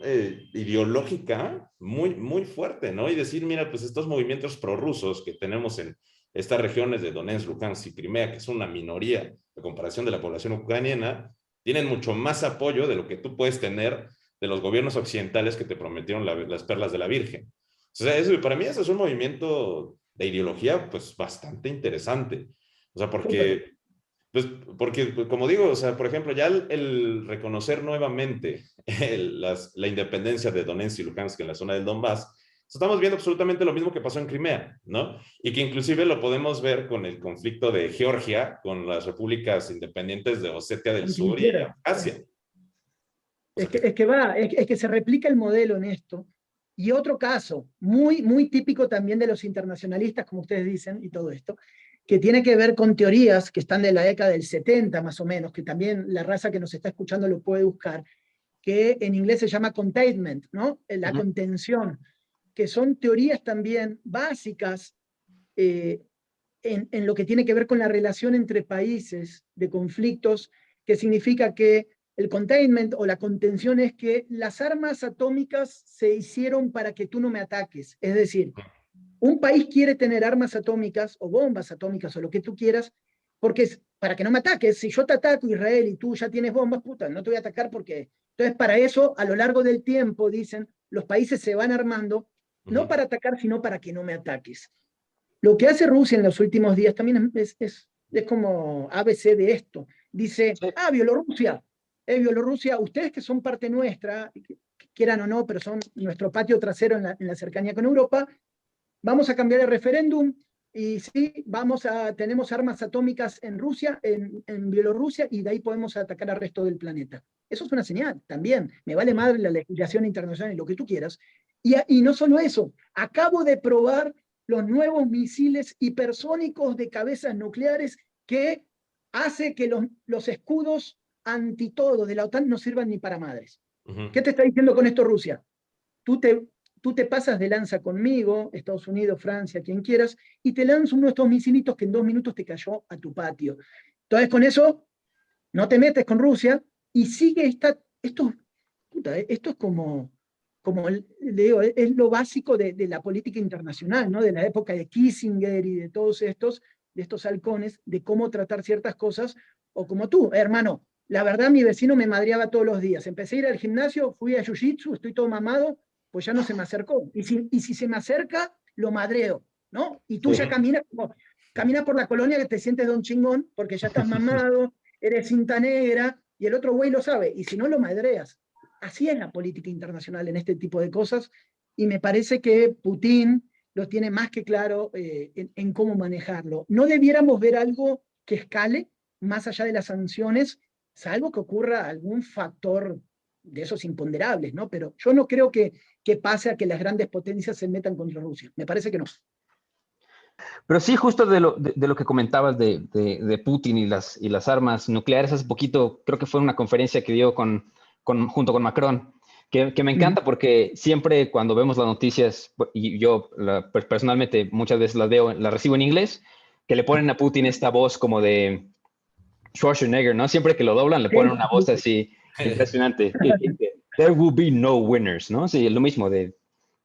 ideológica muy, muy fuerte, ¿no? Y decir, mira, pues estos movimientos prorrusos que tenemos en estas regiones de Donetsk, Luhansk y Crimea, que son una minoría en comparación de la población ucraniana, tienen mucho más apoyo de lo que tú puedes tener de los gobiernos occidentales que te prometieron las perlas de la Virgen. O sea, para mí eso es un movimiento de ideología, pues, bastante interesante. O sea, porque, como digo, o sea, por ejemplo, ya el reconocer nuevamente la independencia de Donetsk y Luhansk en la zona del Donbass, estamos viendo absolutamente lo mismo que pasó en Crimea, ¿no? Y que inclusive lo podemos ver con el conflicto de Georgia, con las repúblicas independientes de Osetia del Sur y Abjasia. Es que se replica el modelo en esto. Y otro caso, muy, muy típico también de los internacionalistas, como ustedes dicen, y todo esto, que tiene que ver con teorías que están de la década del 70 más o menos, que también la raza que nos está escuchando lo puede buscar, que en inglés se llama containment, ¿no? La contención, que son teorías también básicas en lo que tiene que ver con la relación entre países de conflictos, que significa que el containment o la contención es que las armas atómicas se hicieron para que tú no me ataques. Es decir, un país quiere tener armas atómicas o bombas atómicas o lo que tú quieras, porque es para que no me ataques. Si yo te ataco, Israel, y tú ya tienes bombas, puta, no te voy a atacar porque... Entonces, para eso, a lo largo del tiempo, dicen, los países se van armando, no para atacar, sino para que no me ataques. Lo que hace Rusia en los últimos días también es como ABC de esto. Dice, Bielorrusia, ustedes que son parte nuestra, quieran o no, pero son nuestro patio trasero en la cercanía con Europa, vamos a cambiar el referéndum, y sí, tenemos armas atómicas en Rusia, en Bielorrusia, y de ahí podemos atacar al resto del planeta. Eso es una señal también. Me vale madre la legislación internacional y lo que tú quieras. Y no solo eso, acabo de probar los nuevos misiles hipersónicos de cabezas nucleares que hace que los escudos anti todo de la OTAN no sirvan ni para madres. ¿Qué te está diciendo con esto Rusia? Tú te pasas de lanza conmigo, Estados Unidos, Francia, quien quieras, y te lanzo uno de estos misilitos que en 2 minutos te cayó a tu patio. Entonces, con eso, no te metes con Rusia y sigue esto es como es lo básico de la política internacional, ¿no? De la época de Kissinger y de todos de estos halcones, de cómo tratar ciertas cosas, o como tú, hermano, la verdad mi vecino me madreaba todos los días. Empecé a ir al gimnasio, fui a jiu-jitsu, estoy todo mamado, pues ya no se me acercó. Y si se me acerca, lo madreo, ¿no? Y tú ya caminas por la colonia que te sientes don chingón, porque ya estás mamado, eres cinta negra, y el otro güey lo sabe, y si no, lo madreas. Así es la política internacional en este tipo de cosas, y me parece que Putin lo tiene más que claro en cómo manejarlo. No debiéramos ver algo que escale más allá de las sanciones, salvo que ocurra algún factor de esos imponderables, ¿no? Pero yo no creo que pase a que las grandes potencias se metan contra Rusia. Me parece que no. Pero sí, justo de lo que comentabas de Putin y las armas nucleares, hace poquito creo que fue una conferencia que dio junto con Macron, que me encanta porque siempre cuando vemos las noticias, y yo personalmente muchas veces las recibo en inglés, que le ponen a Putin esta voz como de Schwarzenegger, ¿no? Siempre que lo doblan le ponen una voz así impresionante. There will be no winners, ¿no? Sí, lo mismo de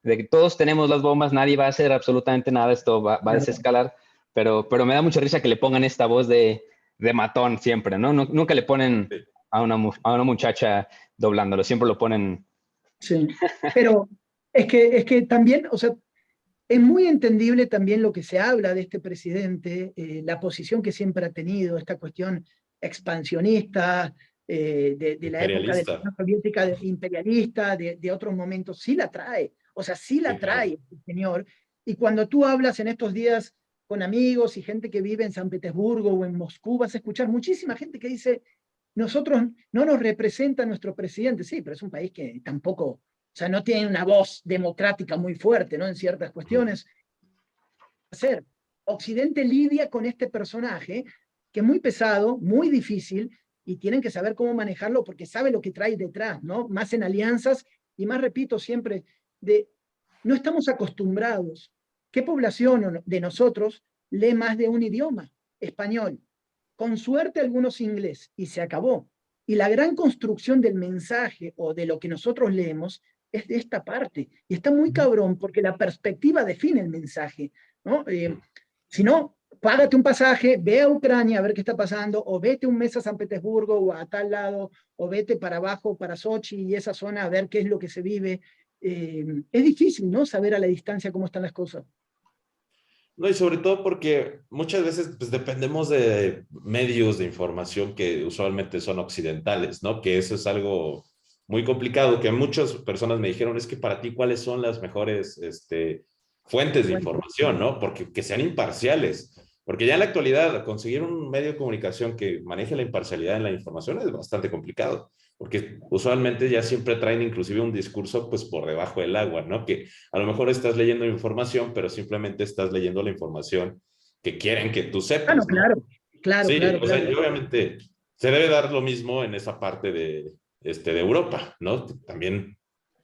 que todos tenemos las bombas, nadie va a hacer absolutamente nada, esto va a desescalar, pero me da mucha risa que le pongan esta voz de matón siempre, ¿no? Nunca le ponen a una muchacha doblándolo, siempre lo ponen. Sí, pero es que también, o sea, es muy entendible también lo que se habla de este presidente, la posición que siempre ha tenido, esta cuestión expansionista de la época de la Unión Soviética, imperialista, de otros momentos, sí la trae, o sea, sí la trae el señor. Y cuando tú hablas en estos días con amigos y gente que vive en San Petersburgo o en Moscú, vas a escuchar muchísima gente que dice, nosotros no nos representa nuestro presidente, sí, pero es un país que tampoco, o sea, no tiene una voz democrática muy fuerte, ¿no? En ciertas cuestiones. Occidente lidia con este personaje que es muy pesado, muy difícil, y tienen que saber cómo manejarlo porque sabe lo que trae detrás, ¿no? Más en alianzas y más, repito siempre, no estamos acostumbrados. ¿Qué población de nosotros lee más de un idioma? Español. Con suerte algunos inglés, y se acabó. Y la gran construcción del mensaje o de lo que nosotros leemos es de esta parte. Y está muy cabrón porque la perspectiva define el mensaje, ¿no? Si no, págate un pasaje, ve a Ucrania a ver qué está pasando, o vete un mes a San Petersburgo o a tal lado, o vete para abajo, para Sochi y esa zona a ver qué es lo que se vive. Es difícil, ¿no? Saber a la distancia cómo están las cosas. No, y sobre todo porque muchas veces pues, dependemos de medios de información que usualmente son occidentales, ¿no? Que eso es algo muy complicado, que muchas personas me dijeron, es que para ti, ¿cuáles son las mejores fuentes de información, ¿no? Porque que sean imparciales. Porque ya en la actualidad conseguir un medio de comunicación que maneje la imparcialidad en la información es bastante complicado, porque usualmente ya siempre traen inclusive un discurso pues por debajo del agua, ¿no? Que a lo mejor estás leyendo información, pero simplemente estás leyendo la información que quieren que tú sepas. ¿No? Claro. Sí, claro. O sea, y obviamente se debe dar lo mismo en esa parte de Europa, ¿no? También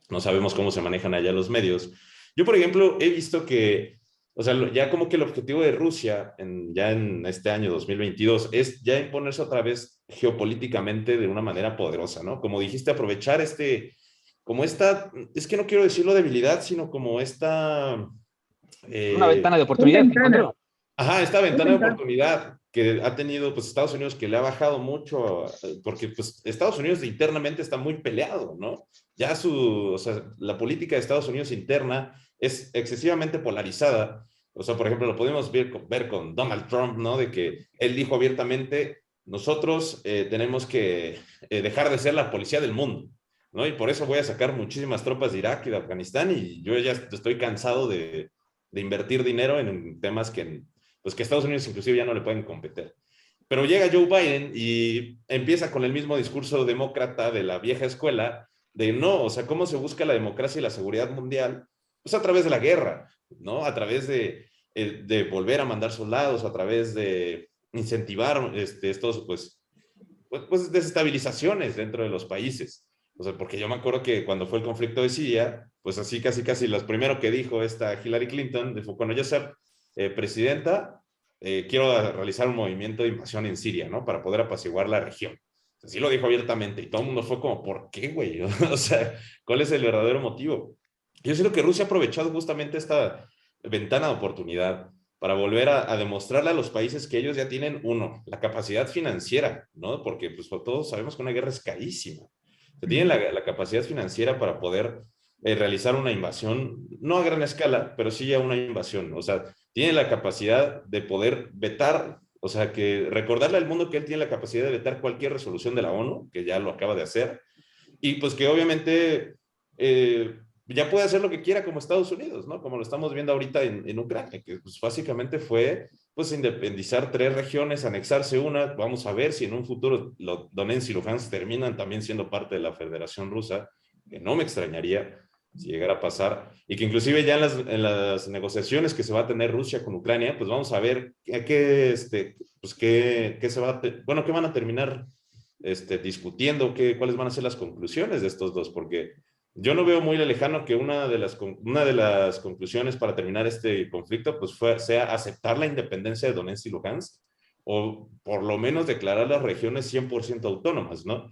no sabemos cómo se manejan allá los medios. Yo, por ejemplo, he visto que, o sea, ya como que el objetivo de Rusia ya en este año 2022 es ya imponerse otra vez geopolíticamente de una manera poderosa, ¿no? Como dijiste, aprovechar es que no quiero decirlo debilidad, sino como esta... una ventana de oportunidad. Ajá, esta ventana de oportunidad que ha tenido pues Estados Unidos, que le ha bajado mucho, porque pues Estados Unidos internamente está muy peleado, ¿no? Ya o sea, la política de Estados Unidos interna es excesivamente polarizada. O sea, por ejemplo, lo podemos ver con Donald Trump, ¿no? De que él dijo abiertamente, nosotros tenemos que dejar de ser la policía del mundo, ¿no? Y por eso voy a sacar muchísimas tropas de Irak y de Afganistán y yo ya estoy cansado de invertir dinero en temas que pues que Estados Unidos inclusive ya no le pueden competir. Pero llega Joe Biden y empieza con el mismo discurso demócrata de la vieja escuela, de no, o sea, ¿cómo se busca la democracia y la seguridad mundial? Pues a través de la guerra, ¿no? A través de volver a mandar soldados, a través de incentivar estos, pues desestabilizaciones dentro de los países. O sea, porque yo me acuerdo que cuando fue el conflicto de Siria, pues así casi lo primero que dijo esta Hillary Clinton, fue cuando yo sea presidenta, quiero realizar un movimiento de invasión en Siria, ¿no? Para poder apaciguar la región. Así lo dijo abiertamente y todo el mundo fue como, ¿por qué, güey? O sea, ¿cuál es el verdadero motivo? Yo siento que Rusia ha aprovechado justamente esta ventana de oportunidad para volver a demostrarle a los países que ellos ya tienen, uno, la capacidad financiera, ¿no? Porque pues todos sabemos que una guerra es carísima. Se tienen la capacidad financiera para poder realizar una invasión, no a gran escala, pero sí a una invasión. O sea, tiene la capacidad de poder vetar, o sea, que recordarle al mundo que él tiene la capacidad de vetar cualquier resolución de la ONU, que ya lo acaba de hacer, y pues que obviamente ya puede hacer lo que quiera como Estados Unidos, ¿no? Como lo estamos viendo ahorita en Ucrania, que pues básicamente fue pues independizar 3 regiones, anexarse una. Vamos a ver si en un futuro Donetsk y Luhansk terminan también siendo parte de la Federación Rusa, que no me extrañaría si llegara a pasar, y que inclusive ya en las negociaciones que se va a tener Rusia con Ucrania, pues vamos a ver qué se va qué van a terminar discutiendo, cuáles van a ser las conclusiones de estos dos, porque yo no veo muy lejano que una de las conclusiones para terminar este conflicto pues sea aceptar la independencia de Donetsk y Luhansk, o por lo menos declarar las regiones 100% autónomas, ¿no?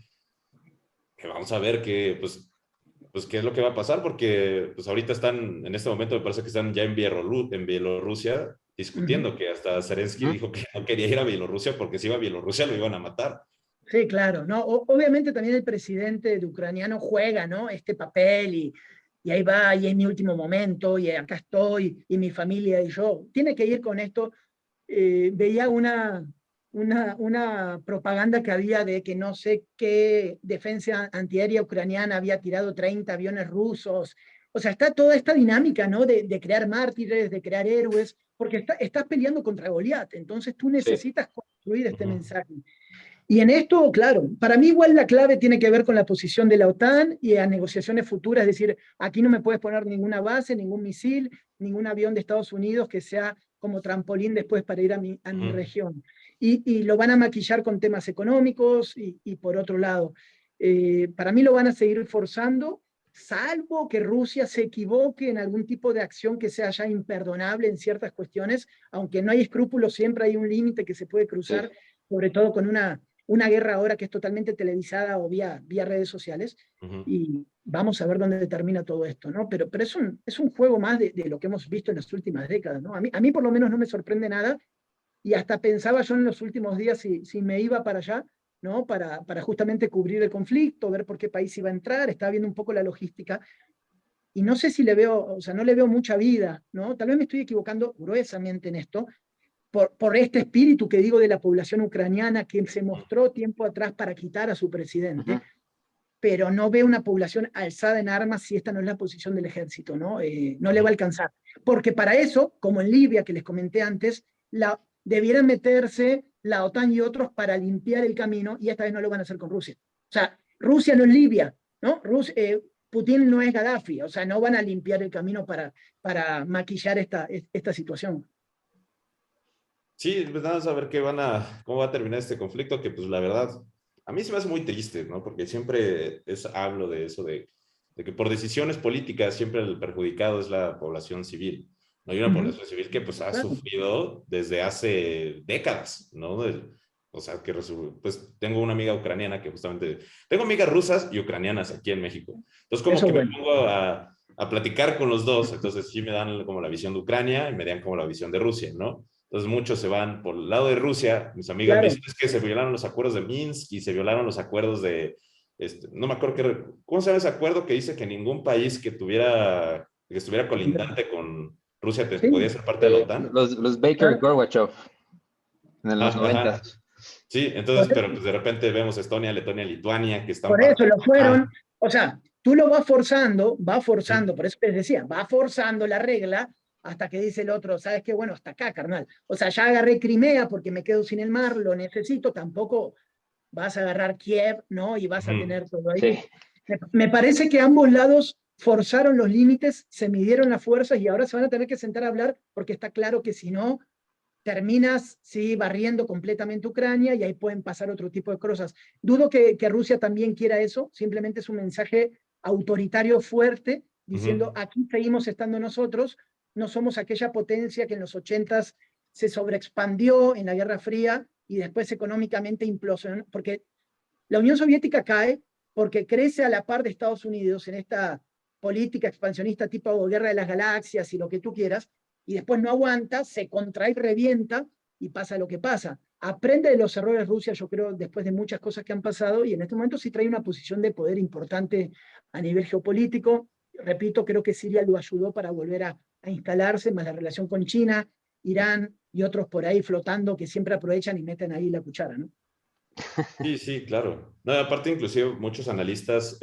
Que vamos a ver pues qué es lo que va a pasar, porque pues ahorita en este momento me parece que están ya en Bielorrusia discutiendo, que hasta Zelensky dijo que no quería ir a Bielorrusia porque si iba a Bielorrusia lo iban a matar. Sí, claro, ¿no? Obviamente también el presidente de ucraniano juega, ¿no? Este papel y ahí va, y es mi último momento, y acá estoy, y mi familia y yo. Tiene que ir con esto. Veía una propaganda que había de que no sé qué defensa antiaérea ucraniana había tirado 30 aviones rusos. O sea, está toda esta dinámica, ¿no? De crear mártires, de crear héroes, porque estás peleando contra Goliat, entonces tú necesitas construir este mensaje. Y en esto, claro, para mí igual la clave tiene que ver con la posición de la OTAN y a negociaciones futuras, es decir, aquí no me puedes poner ninguna base, ningún misil, ningún avión de Estados Unidos que sea como trampolín después para ir a mi región. Y lo van a maquillar con temas económicos y por otro lado, para mí lo van a seguir forzando, salvo que Rusia se equivoque en algún tipo de acción que sea ya imperdonable en ciertas cuestiones, aunque no hay escrúpulos, siempre hay un límite que se puede cruzar, sobre todo con una guerra ahora que es totalmente televisada o vía redes sociales, y vamos a ver dónde termina todo esto, ¿no? Pero es un juego más de lo que hemos visto en las últimas décadas, ¿no? A mí por lo menos no me sorprende nada, y hasta pensaba yo en los últimos días si me iba para allá, ¿no? Para justamente cubrir el conflicto, ver por qué país iba a entrar, estaba viendo un poco la logística, y no sé si le veo, o sea, no le veo mucha vida, ¿no? Tal vez me estoy equivocando gruesamente en esto, por este espíritu que digo de la población ucraniana que se mostró tiempo atrás para quitar a su presidente, pero no veo una población alzada en armas si esta no es la posición del ejército, ¿no? No le va a alcanzar. Porque para eso, como en Libia, que les comenté antes, debieran meterse la OTAN y otros para limpiar el camino, y esta vez no lo van a hacer con Rusia. O sea, Rusia no es Libia, ¿no? Putin no es Gaddafi, o sea, no van a limpiar el camino para maquillar esta situación. Sí, pues nada, a ver cómo va a terminar este conflicto, que pues la verdad, a mí se me hace muy triste, ¿no? Porque siempre hablo de eso, de que por decisiones políticas siempre el perjudicado es la población civil, ¿no? Hay una población civil que pues ha sufrido desde hace décadas, ¿no? O sea, que pues tengo una amiga ucraniana que justamente, tengo amigas rusas y ucranianas aquí en México. Entonces como que me pongo a platicar con los dos, entonces sí me dan como la visión de Ucrania y me dan como la visión de Rusia, ¿no? Entonces muchos se van por el lado de Rusia. Mis amigas me dicen que se violaron los acuerdos de Minsk y se violaron los acuerdos de, no me acuerdo ¿cómo se llama ese acuerdo que dice que ningún país que estuviera colindante con Rusia podía ser parte de la OTAN? Los Baker y Gorbachev en los 90. Sí, entonces, pero pues de repente vemos Estonia, Letonia, Lituania que están... Por eso lo fueron, o sea, tú lo vas forzando, por eso les decía, va forzando la regla, hasta que dice el otro, ¿sabes qué? Bueno, hasta acá, carnal. O sea, ya agarré Crimea porque me quedo sin el mar, lo necesito, tampoco vas a agarrar Kiev, ¿no? Y vas a tener todo ahí. Sí. Me parece que ambos lados forzaron los límites, se midieron las fuerzas y ahora se van a tener que sentar a hablar porque está claro que si no, terminas sí, barriendo completamente Ucrania y ahí pueden pasar otro tipo de cosas. Dudo que Rusia también quiera eso, simplemente es un mensaje autoritario fuerte diciendo aquí seguimos estando nosotros, no somos aquella potencia que en los 80s se sobreexpandió en la Guerra Fría y después económicamente implosionó, porque la Unión Soviética cae porque crece a la par de Estados Unidos en esta política expansionista tipo Guerra de las Galaxias y lo que tú quieras, y después no aguanta, se contrae, revienta y pasa lo que pasa. Aprende de los errores Rusia, yo creo, después de muchas cosas que han pasado, y en este momento sí trae una posición de poder importante a nivel geopolítico. Repito, creo que Siria lo ayudó para volver a instalarse, más la relación con China, Irán y otros por ahí flotando que siempre aprovechan y meten ahí la cuchara, ¿no? Sí, sí, claro. No, aparte, inclusive muchos analistas,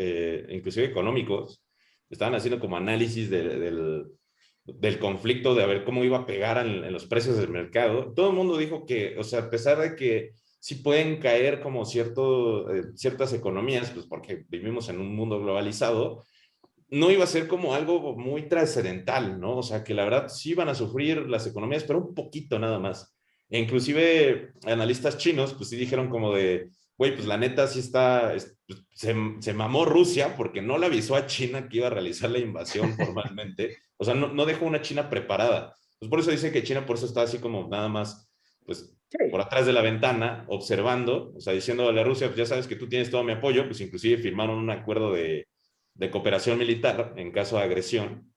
inclusive económicos, estaban haciendo como análisis del conflicto, de a ver cómo iba a pegar en los precios del mercado. Todo el mundo dijo que, o sea, a pesar de que sí pueden caer como ciertas economías, pues porque vivimos en un mundo globalizado, no iba a ser como algo muy trascendental, ¿no? O sea, que la verdad sí iban a sufrir las economías, pero un poquito nada más. E inclusive analistas chinos, pues sí dijeron como de, güey, pues la neta sí está, pues, se mamó Rusia porque no le avisó a China que iba a realizar la invasión formalmente. O sea, no dejó una China preparada. Pues por eso dicen que China por eso está así como nada más, pues Sí. por atrás de la ventana, observando, o sea, diciéndole a Rusia, pues ya sabes que tú tienes todo mi apoyo, pues inclusive firmaron un acuerdo de cooperación militar en caso de agresión,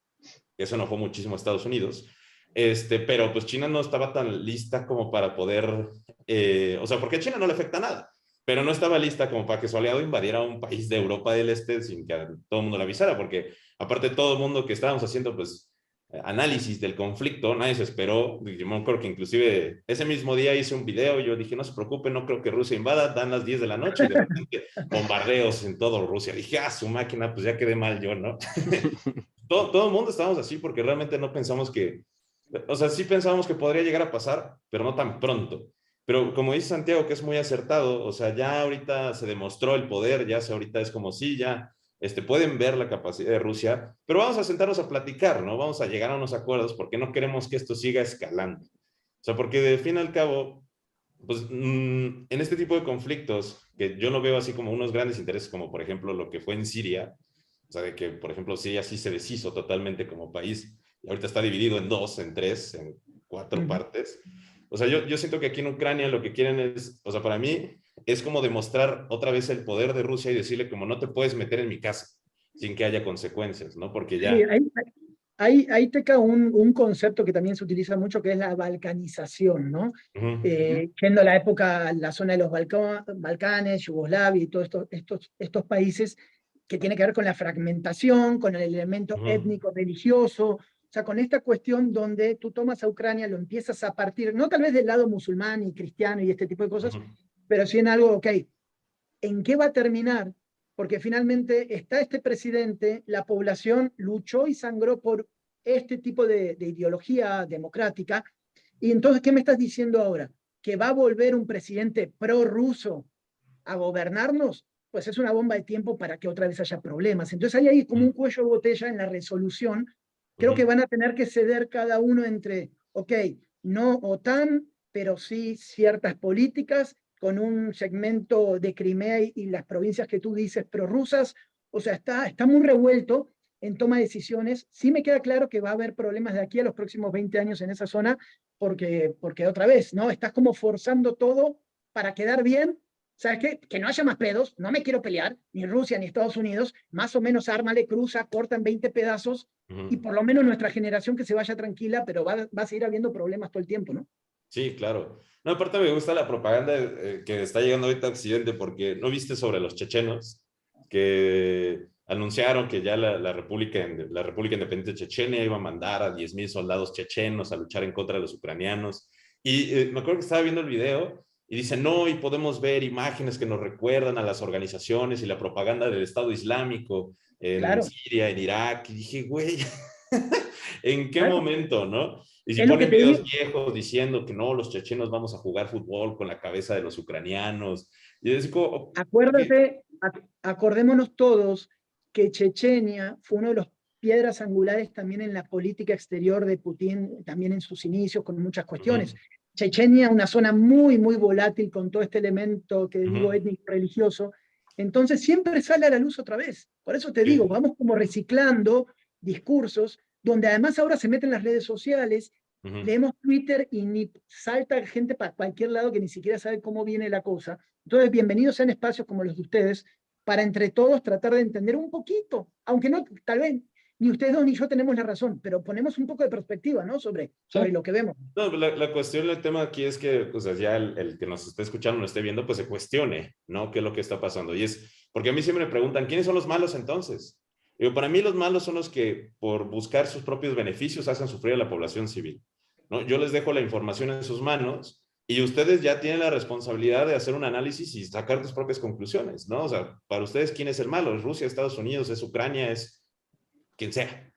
que eso enojó muchísimo a Estados Unidos, pero pues China no estaba tan lista como para poder, o sea, porque a China no le afecta nada, pero no estaba lista como para que su aliado invadiera un país de Europa del Este sin que todo el mundo le avisara, porque aparte todo el mundo que estábamos haciendo, pues, análisis del conflicto, nadie se esperó. Yo me acuerdo que inclusive ese mismo día hice un video, yo dije, no se preocupen, no creo que Rusia invada, dan las 10 de la noche y de repente bombardeos en todo Rusia. Dije, su máquina, pues ya quedé mal yo, ¿no? todo el mundo estábamos así porque realmente no pensamos que, o sea, sí pensábamos que podría llegar a pasar, pero no tan pronto. Pero como dice Santiago, que es muy acertado, o sea, ya ahorita se demostró el poder, ya ahorita es como si ya pueden ver la capacidad de Rusia, pero vamos a sentarnos a platicar, ¿no? Vamos a llegar a unos acuerdos porque no queremos que esto siga escalando. O sea, porque de fin al cabo, pues en este tipo de conflictos, que yo no veo así como unos grandes intereses, como por ejemplo lo que fue en Siria, o sea, de que por ejemplo Siria sí se deshizo totalmente como país, y ahorita está dividido en dos, en tres, en cuatro partes. O sea, yo siento que aquí en Ucrania lo que quieren es, o sea, para mí es como demostrar otra vez el poder de Rusia y decirle como no te puedes meter en mi casa sin que haya consecuencias, ¿no? Porque ya... Sí, ahí te cae un concepto que también se utiliza mucho, que es la balcanización, ¿no? Yendo a la época, la zona de los Balcanes, Yugoslavia y todos estos países que tiene que ver con la fragmentación, con el elemento étnico, religioso, o sea, con esta cuestión donde tú tomas a Ucrania, lo empiezas a partir, no tal vez del lado musulmán y cristiano y este tipo de cosas, pero sí en algo, ok, ¿en qué va a terminar? Porque finalmente está este presidente, la población luchó y sangró por este tipo de ideología democrática, y entonces, ¿qué me estás diciendo ahora? ¿Que va a volver un presidente prorruso a gobernarnos? Pues es una bomba de tiempo para que otra vez haya problemas. Entonces ahí hay como un cuello de botella en la resolución. Creo que van a tener que ceder cada uno entre, ok, no OTAN, pero sí ciertas políticas con un segmento de Crimea y las provincias que tú dices prorrusas. O sea, está muy revuelto en toma de decisiones. Sí me queda claro que va a haber problemas de aquí a los próximos 20 años en esa zona, porque otra vez, ¿no? Estás como forzando todo para quedar bien. ¿Sabes qué? Que no haya más pedos, no me quiero pelear, ni Rusia ni Estados Unidos, más o menos ármale, cruza, corta en 20 pedazos, y por lo menos nuestra generación que se vaya tranquila, pero va a seguir habiendo problemas todo el tiempo, ¿no? Sí, claro. No, aparte me gusta la propaganda que está llegando ahorita a Occidente, porque ¿no viste sobre los chechenos? Que anunciaron que ya la República Independiente de Chechenia iba a mandar a 10,000 soldados chechenos a luchar en contra de los ucranianos. Y me acuerdo que estaba viendo el video y dice, no, y podemos ver imágenes que nos recuerdan a las organizaciones y la propaganda del Estado Islámico en Claro. Siria, en Irak. Y dije, güey, ¿En qué Claro. momento, no? Y si Es lo que ponen te videos digo. viejos diciendo que no, los chechenos vamos a jugar fútbol con la cabeza de los ucranianos. Y es como, Acuérdate, acordémonos todos que Chechenia fue uno de los piedras angulares también en la política exterior de Putin, también en sus inicios, con muchas cuestiones. uh-huh, Chechenia, una zona muy, muy volátil con todo este elemento que digo uh-huh, étnico religioso, entonces siempre sale a la luz otra vez. Por eso te digo, sí, vamos como reciclando discursos, donde además ahora se meten las redes sociales, uh-huh. leemos Twitter y ni salta gente para cualquier lado que ni siquiera sabe cómo viene la cosa. Entonces, bienvenidos sean espacios como los de ustedes para entre todos tratar de entender un poquito, aunque no, tal vez ni ustedes dos ni yo tenemos la razón, pero ponemos un poco de perspectiva, ¿no? Sobre Sí. lo que vemos. No, la cuestión, el tema aquí es que, o sea, ya el que nos esté escuchando, nos esté viendo, pues se cuestione, ¿no? ¿Qué es lo que está pasando? Y es, porque a mí siempre me preguntan, ¿quiénes son los malos entonces? Digo, para mí los malos son los que por buscar sus propios beneficios hacen sufrir a la población civil, ¿no? Yo les dejo la información en sus manos y ustedes ya tienen la responsabilidad de hacer un análisis y sacar tus propias conclusiones, ¿no? O sea, para ustedes, ¿quién es el malo? ¿Es Rusia, Estados Unidos, es Ucrania, es quien sea?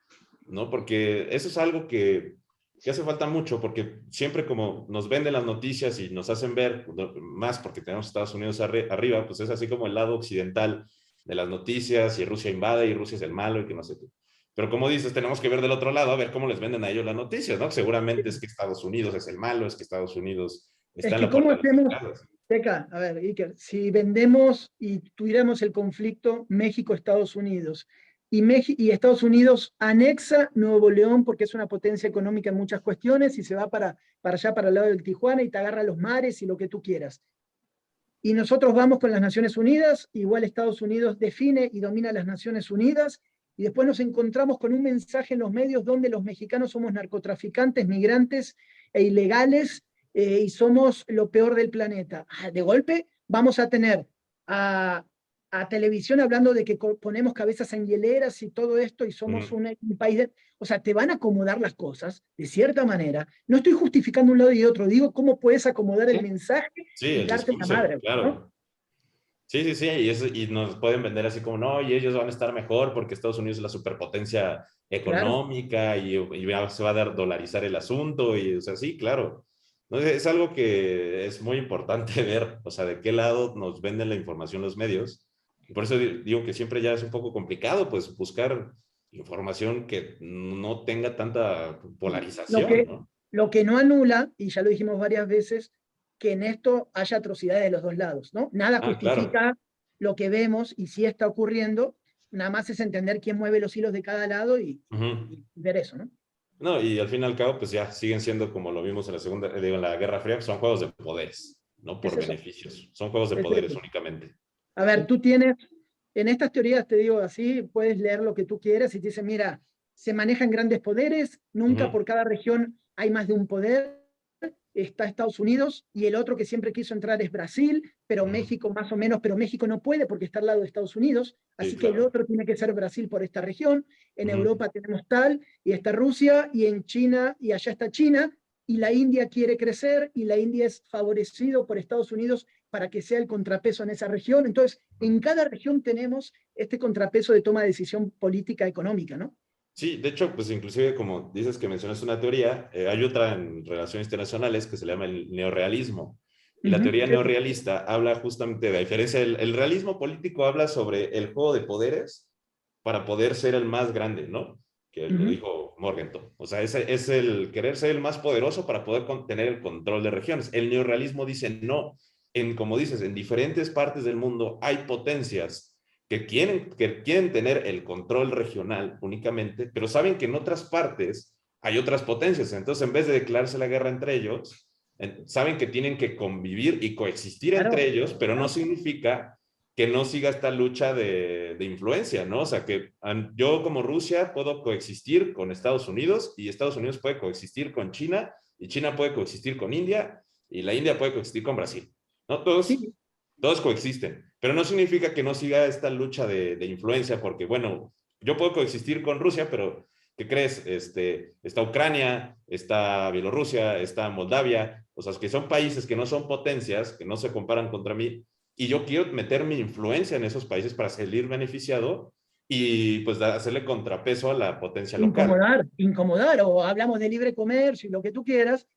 ¿No? Porque eso es algo que hace falta mucho, porque siempre como nos venden las noticias y nos hacen ver, más porque tenemos Estados Unidos arriba, pues es así como el lado occidental de las noticias y Rusia invade y Rusia es el malo y que no sé qué. Pero como dices, tenemos que ver del otro lado a ver cómo les venden a ellos las noticias, ¿no? Seguramente es que Estados Unidos es el malo, es que Estados Unidos está Es en que la ¿cómo puerta de los hacemos, mercados. Teca? A ver, Iker, si vendemos y tuviéramos el conflicto México-Estados Unidos, y Estados Unidos anexa Nuevo León porque es una potencia económica en muchas cuestiones y se va para allá, para el lado del Tijuana y te agarra los mares y lo que tú quieras. Y nosotros vamos con las Naciones Unidas, igual Estados Unidos define y domina las Naciones Unidas, y después nos encontramos con un mensaje en los medios donde los mexicanos somos narcotraficantes, migrantes e ilegales, y somos lo peor del planeta. De golpe vamos a tener a, a televisión hablando de que ponemos cabezas en hieleras y todo esto y somos un país de... O sea, te van a acomodar las cosas de cierta manera. No estoy justificando un lado y otro, digo cómo puedes acomodar el Sí. mensaje Sí, y el darte la discurso, madre, ¿no? claro. Sí, sí, sí, y nos pueden vender así como, no, y ellos van a estar mejor porque Estados Unidos es la superpotencia Claro. económica y ya se va a dar dolarizar el asunto, y o sea, sí, claro. No, es algo que es muy importante ver, o sea, de qué lado nos venden la información los medios. Y por eso digo que siempre ya es un poco complicado, pues, buscar información que no tenga tanta Lo polarización, que, ¿no? lo que no anula, y ya lo dijimos varias veces, que en esto haya atrocidades de los dos lados, ¿no? Nada Ah, claro. justifica lo que vemos y si está ocurriendo, nada más es entender quién mueve los hilos de cada lado Ujú. y ver eso, ¿no? No, y al fin y al cabo, pues ya siguen siendo como lo vimos en la segunda, digo, en la Guerra Fría, pues son juegos de poderes, no Es por eso, beneficios, son juegos de es poderes eso. únicamente. A ver, tú tienes, en estas teorías te digo así, puedes leer lo que tú quieras y te dice, mira, se manejan grandes poderes, nunca Ujú, por cada región hay más de un poder, está Estados Unidos y el otro que siempre quiso entrar es Brasil, pero ujú. México más o menos, pero México no puede porque está al lado de Estados Unidos, Sí, así que el claro. otro tiene que ser Brasil por esta región, en Ujú. Europa tenemos tal, y está Rusia, y en China, y allá está China, y la India quiere crecer, y la India es favorecido por Estados Unidos para que sea el contrapeso en esa región. Entonces, en cada región tenemos este contrapeso de toma de decisión política económica, ¿no? Sí, de hecho, pues inclusive como dices que mencionas una teoría, hay otra en relaciones internacionales que se llama el neorrealismo. Y la teoría Sí, neorrealista habla justamente de la diferencia. El realismo político habla sobre el juego de poderes para poder ser el más grande, ¿no? Que lo dijo Morgenthau. O sea, es el querer ser el más poderoso para poder tener el control de regiones. El neorrealismo dice no. Como dices, en diferentes partes del mundo hay potencias que quieren tener el control regional únicamente, pero saben que en otras partes hay otras potencias. Entonces, en vez de declararse la guerra entre ellos, saben que tienen que convivir y coexistir entre claro, ellos, pero no claro. significa que no siga esta lucha de influencia, ¿no? O sea, que yo como Rusia puedo coexistir con Estados Unidos y Estados Unidos puede coexistir con China y China puede coexistir con India y la India puede coexistir con Brasil, ¿no? Sí, Todos coexisten, pero no significa que no siga esta lucha de influencia, porque, bueno, yo puedo coexistir con Rusia, pero ¿qué crees? Está Ucrania, está Bielorrusia, está Moldavia, o sea, que son países que no son potencias, que no se comparan contra mí, y yo quiero meter mi influencia en esos países para salir beneficiado, y pues hacerle contrapeso a la potencia local. Incomodar, o hablamos de libre comercio y lo que tú quieras,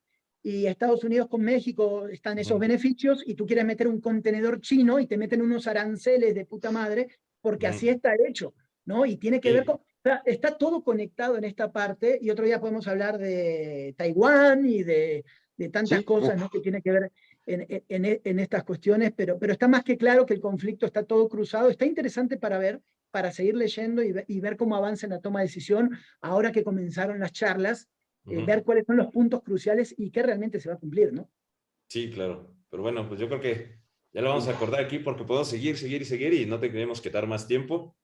y Estados Unidos con México están esos beneficios, y tú quieres meter un contenedor chino y te meten unos aranceles de puta madre, porque así está hecho, ¿no? Y tiene que ver con... O sea, está todo conectado en esta parte, y otro día podemos hablar de Taiwán y de tantas cosas, ¿no? Que tiene que ver en estas cuestiones, pero está más que claro que el conflicto está todo cruzado. Está interesante para ver, para seguir leyendo y ver cómo avanza en la toma de decisión, ahora que comenzaron las charlas, ver cuáles son los puntos cruciales y qué realmente se va a cumplir, ¿no? Sí, claro. Pero bueno, pues yo creo que ya lo vamos a acordar aquí porque podemos seguir y no te queremos quitar más tiempo.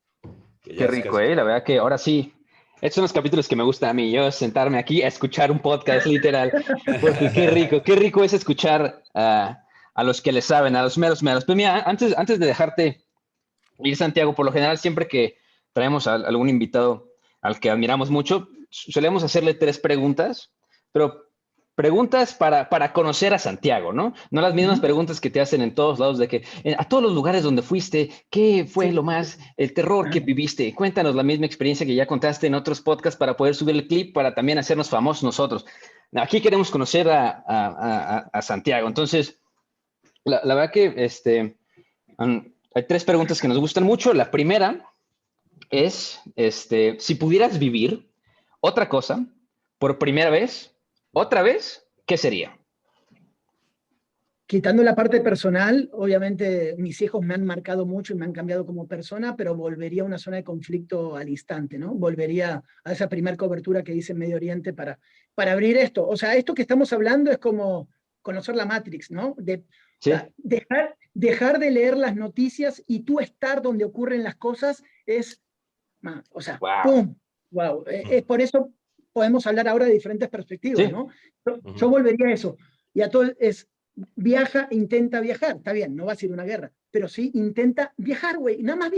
Qué rico, la verdad que ahora sí. Estos son los capítulos que me gustan a mí, yo sentarme aquí a escuchar un podcast literal, porque qué rico es escuchar a los que le saben, a los meros. Pues mira, antes de dejarte ir, Santiago, por lo general siempre que traemos a algún invitado al que admiramos mucho, solemos hacerle 3 preguntas, pero preguntas para conocer a Santiago, ¿no? No las mismas preguntas que te hacen en todos lados de que a todos los lugares donde fuiste, ¿qué fue el terror que viviste? Cuéntanos la misma experiencia que ya contaste en otros podcasts para poder subir el clip para también hacernos famosos nosotros. Aquí queremos conocer a Santiago. Entonces, la verdad que hay 3 preguntas que nos gustan mucho. La primera es, si pudieras vivir otra cosa por primera vez, otra vez, ¿qué sería? Quitando la parte personal, obviamente mis hijos me han marcado mucho y me han cambiado como persona, pero volvería a una zona de conflicto al instante, ¿no? Volvería a esa primer cobertura que hice en Medio Oriente para abrir esto. O sea, esto que estamos hablando es como conocer la Matrix, ¿no? O sea, dejar de leer las noticias y tú estar donde ocurren las cosas es, o sea, ¡pum! ¡Wow! Es por eso podemos hablar ahora de diferentes perspectivas, ¿no? Yo volvería a eso. Y a todo viaja, intenta viajar. Está bien, no vas a ir a una guerra, pero sí intenta viajar, güey. Nada más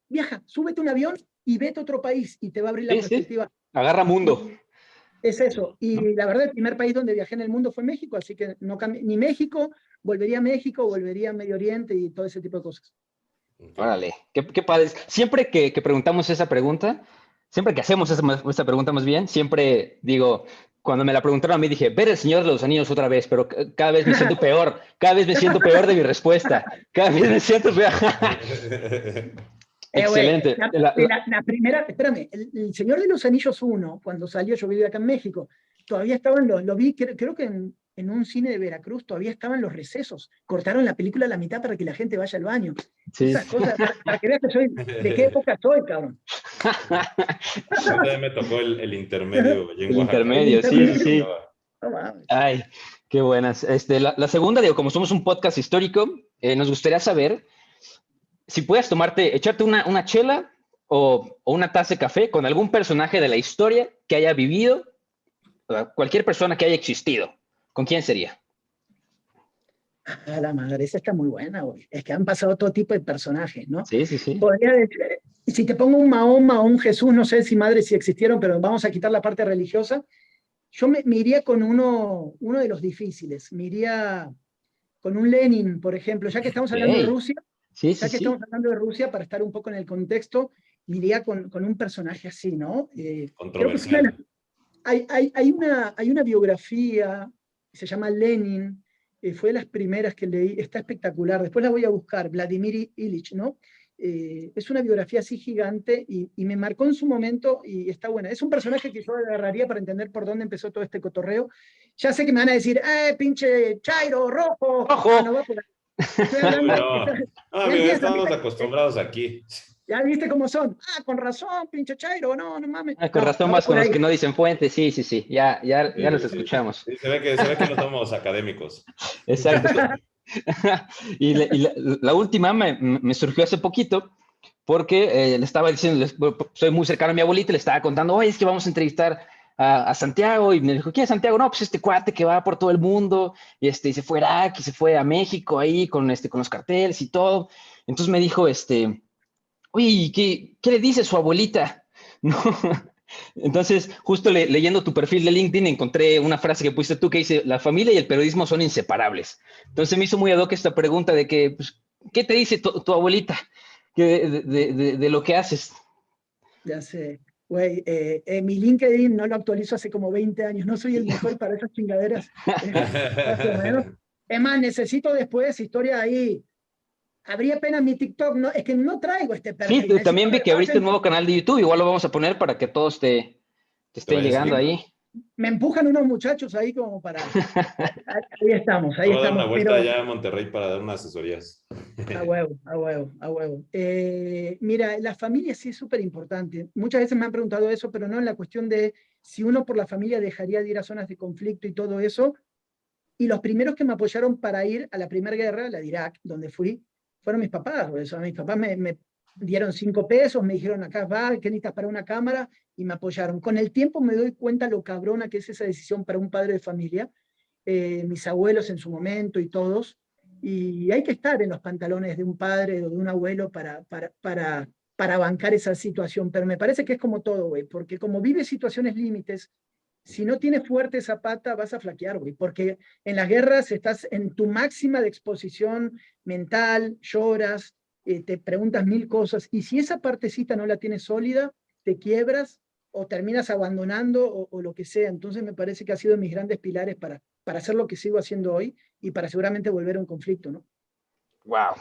viaja, súbete a un avión y vete a otro país y te va a abrir la perspectiva. Agarra mundo. Es eso. Y la verdad, el primer país donde viajé en el mundo fue México, así que no cambié. Ni México, volvería a Medio Oriente y todo ese tipo de cosas. Órale, qué padre. Siempre que preguntamos esa pregunta, siempre que hacemos esa pregunta más bien, siempre digo, cuando me la preguntaron a mí dije, ver El Señor de los Anillos otra vez, pero cada vez me siento peor, de mi respuesta, cada vez me siento peor. Excelente. La primera, espérame, el Señor de los Anillos 1, cuando salió, yo vivía acá en México, todavía estaban lo vi, creo que en un cine de Veracruz, todavía estaban los recesos. Cortaron la película a la mitad para que la gente vaya al baño. Esas cosas, para que veas que de qué época soy, cabrón. A mí me tocó el intermedio. El intermedio, sí. Ay, qué buenas. La segunda, digo, como somos un podcast histórico, nos gustaría saber si puedes echarte una chela o una taza de café con algún personaje de la historia que haya vivido, cualquier persona que haya existido. ¿Con quién sería? La madre, esa está muy buena, güey. Es que han pasado todo tipo de personajes, ¿no? Sí. Podría decir, si te pongo un Mahoma o un Jesús, no sé si existieron, pero vamos a quitar la parte religiosa, yo me iría con uno de los difíciles. Me iría con un Lenin, por ejemplo, ya que estamos hablando de Rusia. Estamos hablando de Rusia, para estar un poco en el contexto, me iría con un personaje así, ¿no? Controversial. Hay una biografía, se llama Lenin, fue de las primeras que leí, está espectacular, después la voy a buscar, Vladimir Ilich, ¿no? Es una biografía así gigante y me marcó en su momento y está buena. Es un personaje que yo agarraría para entender por dónde empezó todo este cotorreo. Ya sé que me van a decir, pinche Chairo, rojo. No va por ahí. Mira, estamos acostumbrados aquí. Ya viste cómo son. Con razón, pinche Chairo, no mames. Con razón más con los que no dicen fuente, sí. Ya los escuchamos. Sí, se ve que no somos académicos. Exacto. Y la última me surgió hace poquito porque le estaba diciendo, soy muy cercano a mi abuelita, le estaba contando, oye, es que vamos a entrevistar a Santiago, y me dijo, ¿quién es Santiago? No, pues este cuate que va por todo el mundo, y se fue a Irak, y se fue a México ahí con los carteles y todo. Entonces me dijo, oye, ¿qué le dice su abuelita? No. Entonces, justo leyendo tu perfil de LinkedIn, encontré una frase que pusiste tú que dice, la familia y el periodismo son inseparables. Entonces me hizo muy ad hoc esta pregunta de que, pues, ¿qué te dice tu abuelita de lo que haces? Ya sé. Güey, mi LinkedIn no lo actualizo hace como 20 años. No soy el mejor para esas chingaderas. Más o menos. Es más, necesito después historia ahí. Habría pena mi TikTok. No, es que no traigo este Sí, perfil. Necesito también vi que abriste además un nuevo canal de YouTube, igual lo vamos a poner para que todos te ¿Te estén vayas a llegando seguir? ahí. me empujan unos muchachos ahí como para. Ahí estamos, Me ahí voy a dar una estamos. vuelta Pero allá a Monterrey para dar unas asesorías. a huevo, a huevo, a huevo. Mira, la familia sí es súper importante. Muchas veces me han preguntado eso, pero no en la cuestión de si uno por la familia dejaría de ir a zonas de conflicto y todo eso. Y los primeros que me apoyaron para ir a la primera guerra, la de Irak, donde fui, fueron mis papás. O sea, mis papás me dieron 5 pesos, me dijeron, acá va, ¿qué necesitas para una cámara? Y me apoyaron. Con el tiempo me doy cuenta lo cabrona que es esa decisión para un padre de familia, mis abuelos en su momento y todos. Y hay que estar en los pantalones de un padre o de un abuelo para bancar esa situación. Pero me parece que es como todo, güey, porque como vive situaciones límites, si no tienes fuerte esa pata, vas a flaquear, güey, porque en las guerras estás en tu máxima de exposición mental, lloras, te preguntas mil cosas, y si esa partecita no la tienes sólida, te quiebras o terminas abandonando o lo que sea. Entonces me parece que ha sido mis grandes pilares para hacer lo que sigo haciendo hoy y para seguramente volver a un conflicto, ¿no? Wow.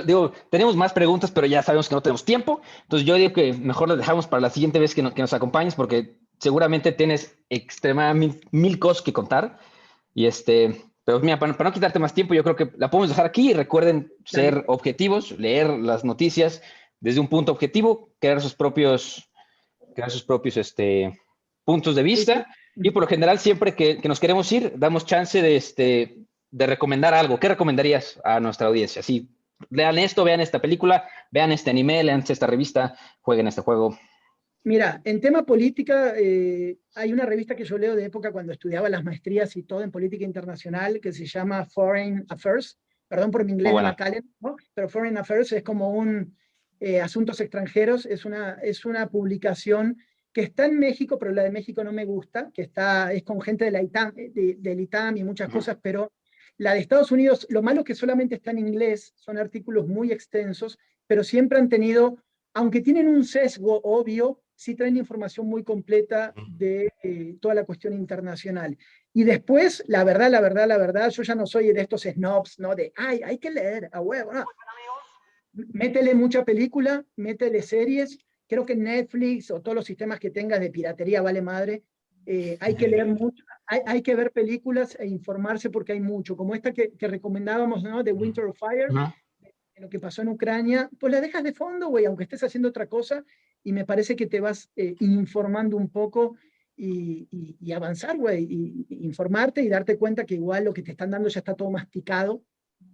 Digo, tenemos más preguntas, pero ya sabemos que no tenemos tiempo. Entonces yo digo que mejor las dejamos para la siguiente vez que nos acompañes, porque seguramente tienes extremadamente mil cosas que contar. Y pero mira, para no quitarte más tiempo, yo creo que la podemos dejar aquí. Y recuerden ser Dale. objetivos, leer las noticias desde un punto objetivo, crear sus propios puntos de Sí, sí. vista. Y por lo general, siempre que nos queremos ir, damos chance de recomendar algo. ¿Qué recomendarías a nuestra audiencia? Sí, lean esto, vean esta película, vean este anime, lean esta revista, jueguen este juego. Mira, en tema política, hay una revista que yo leo de época cuando estudiaba las maestrías y todo en política internacional que se llama Foreign Affairs. Perdón por mi Muy inglés de buena. Macallan, ¿no? Pero Foreign Affairs es como un asuntos extranjeros, es una publicación que está en México, pero la de México no me gusta, es con gente de la ITAM, del ITAM y muchas cosas, pero la de Estados Unidos, lo malo es que solamente está en inglés, son artículos muy extensos, pero siempre han tenido, aunque tienen un sesgo obvio, sí traen información muy completa de toda la cuestión internacional. Y después, la verdad, yo ya no soy de estos snobs, ¿no? De, ay, hay que leer, a huevo, no. Métele mucha película, métele series. Creo que Netflix o todos los sistemas que tengas de piratería vale madre. Hay que leer mucho, hay que ver películas e informarse porque hay mucho, como esta que recomendábamos, ¿no? De Winter of Fire, Uh-huh. lo que pasó en Ucrania, pues la dejas de fondo, güey, aunque estés haciendo otra cosa, y me parece que te vas informando un poco y avanzar, güey, y informarte y darte cuenta que igual lo que te están dando ya está todo masticado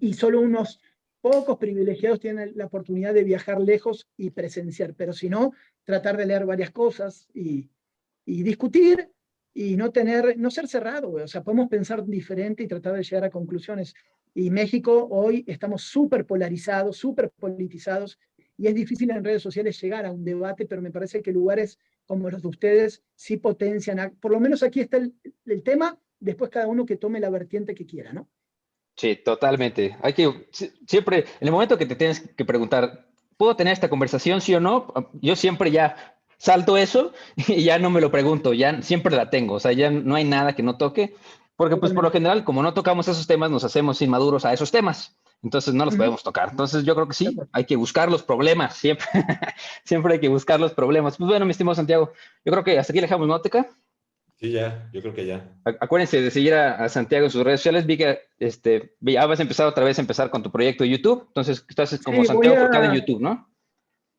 y solo unos pocos privilegiados tienen la oportunidad de viajar lejos y presenciar, pero si no, tratar de leer varias cosas y discutir y no ser cerrado, güey. O sea, podemos pensar diferente y tratar de llegar a conclusiones. Y México hoy estamos súper polarizados, súper politizados, y es difícil en redes sociales llegar a un debate, pero me parece que lugares como los de ustedes sí potencian, por lo menos aquí está el tema, después cada uno que tome la vertiente que quiera, ¿no? Sí, totalmente. Siempre, en el momento que te tienes que preguntar, ¿puedo tener esta conversación, sí o no? Yo siempre ya salto eso y ya no me lo pregunto, ya siempre la tengo, o sea, ya no hay nada que no toque, porque pues por lo Totalmente. general, como no tocamos esos temas, nos hacemos inmaduros a esos temas, entonces no los Uh -huh. podemos tocar. Entonces yo creo que De sí, acuerdo. hay que buscar los problemas, siempre, siempre hay que buscar los problemas. Pues bueno, mi estimado Santiago, yo creo que hasta aquí le dejamos noteca. Sí, ya, yo creo que ya. Acuérdense de seguir a Santiago en sus redes sociales. Vi que ya vas a empezar otra vez a empezar con tu proyecto de YouTube. Entonces, estás como Sí, Santiago Forcada en YouTube, ¿no?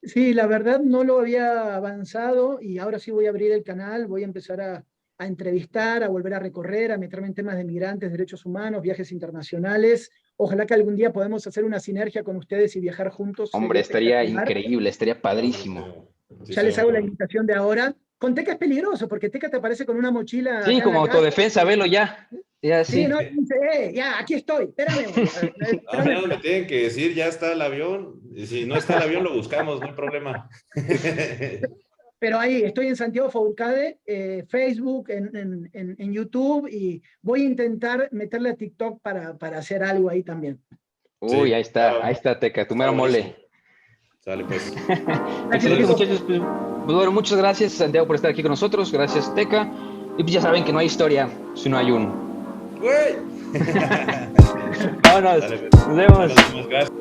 sí, la verdad no lo había avanzado y ahora sí voy a abrir el canal, voy a empezar a entrevistar, a volver a recorrer, a meterme en temas de migrantes, derechos humanos, viajes internacionales. Ojalá que algún día podamos hacer una sinergia con ustedes y viajar juntos, Hombre, sería estaría espectacular. increíble, estaría Claro, padrísimo. sí, Ya sería les muy hago la bueno. invitación de ahora. Con Teca es peligroso, porque Teca te aparece con una mochila Sí, acá en como la casa. autodefensa, velo ya. Ya, Sí, sí. no, y dice, ya, aquí estoy, espérame, güey, A mí espérame. no me tienen que decir, ya está el avión. Y si no está el avión, lo buscamos, no hay problema. Pero ahí estoy en Santiago Fourcade, Facebook, en YouTube, y voy a intentar meterle a TikTok para hacer algo ahí también. Uy, Sí, ahí está, Teca, tu está mero buenísimo. mole. Sale, pues. Excelente, muchachos. Pues, bueno, muchas gracias, Santiago, por estar aquí con nosotros. Gracias, Teca. Y pues ya saben que no hay historia si no hay un... ¡Güey! Vámonos. Dale, pues. Nos vemos. Gracias.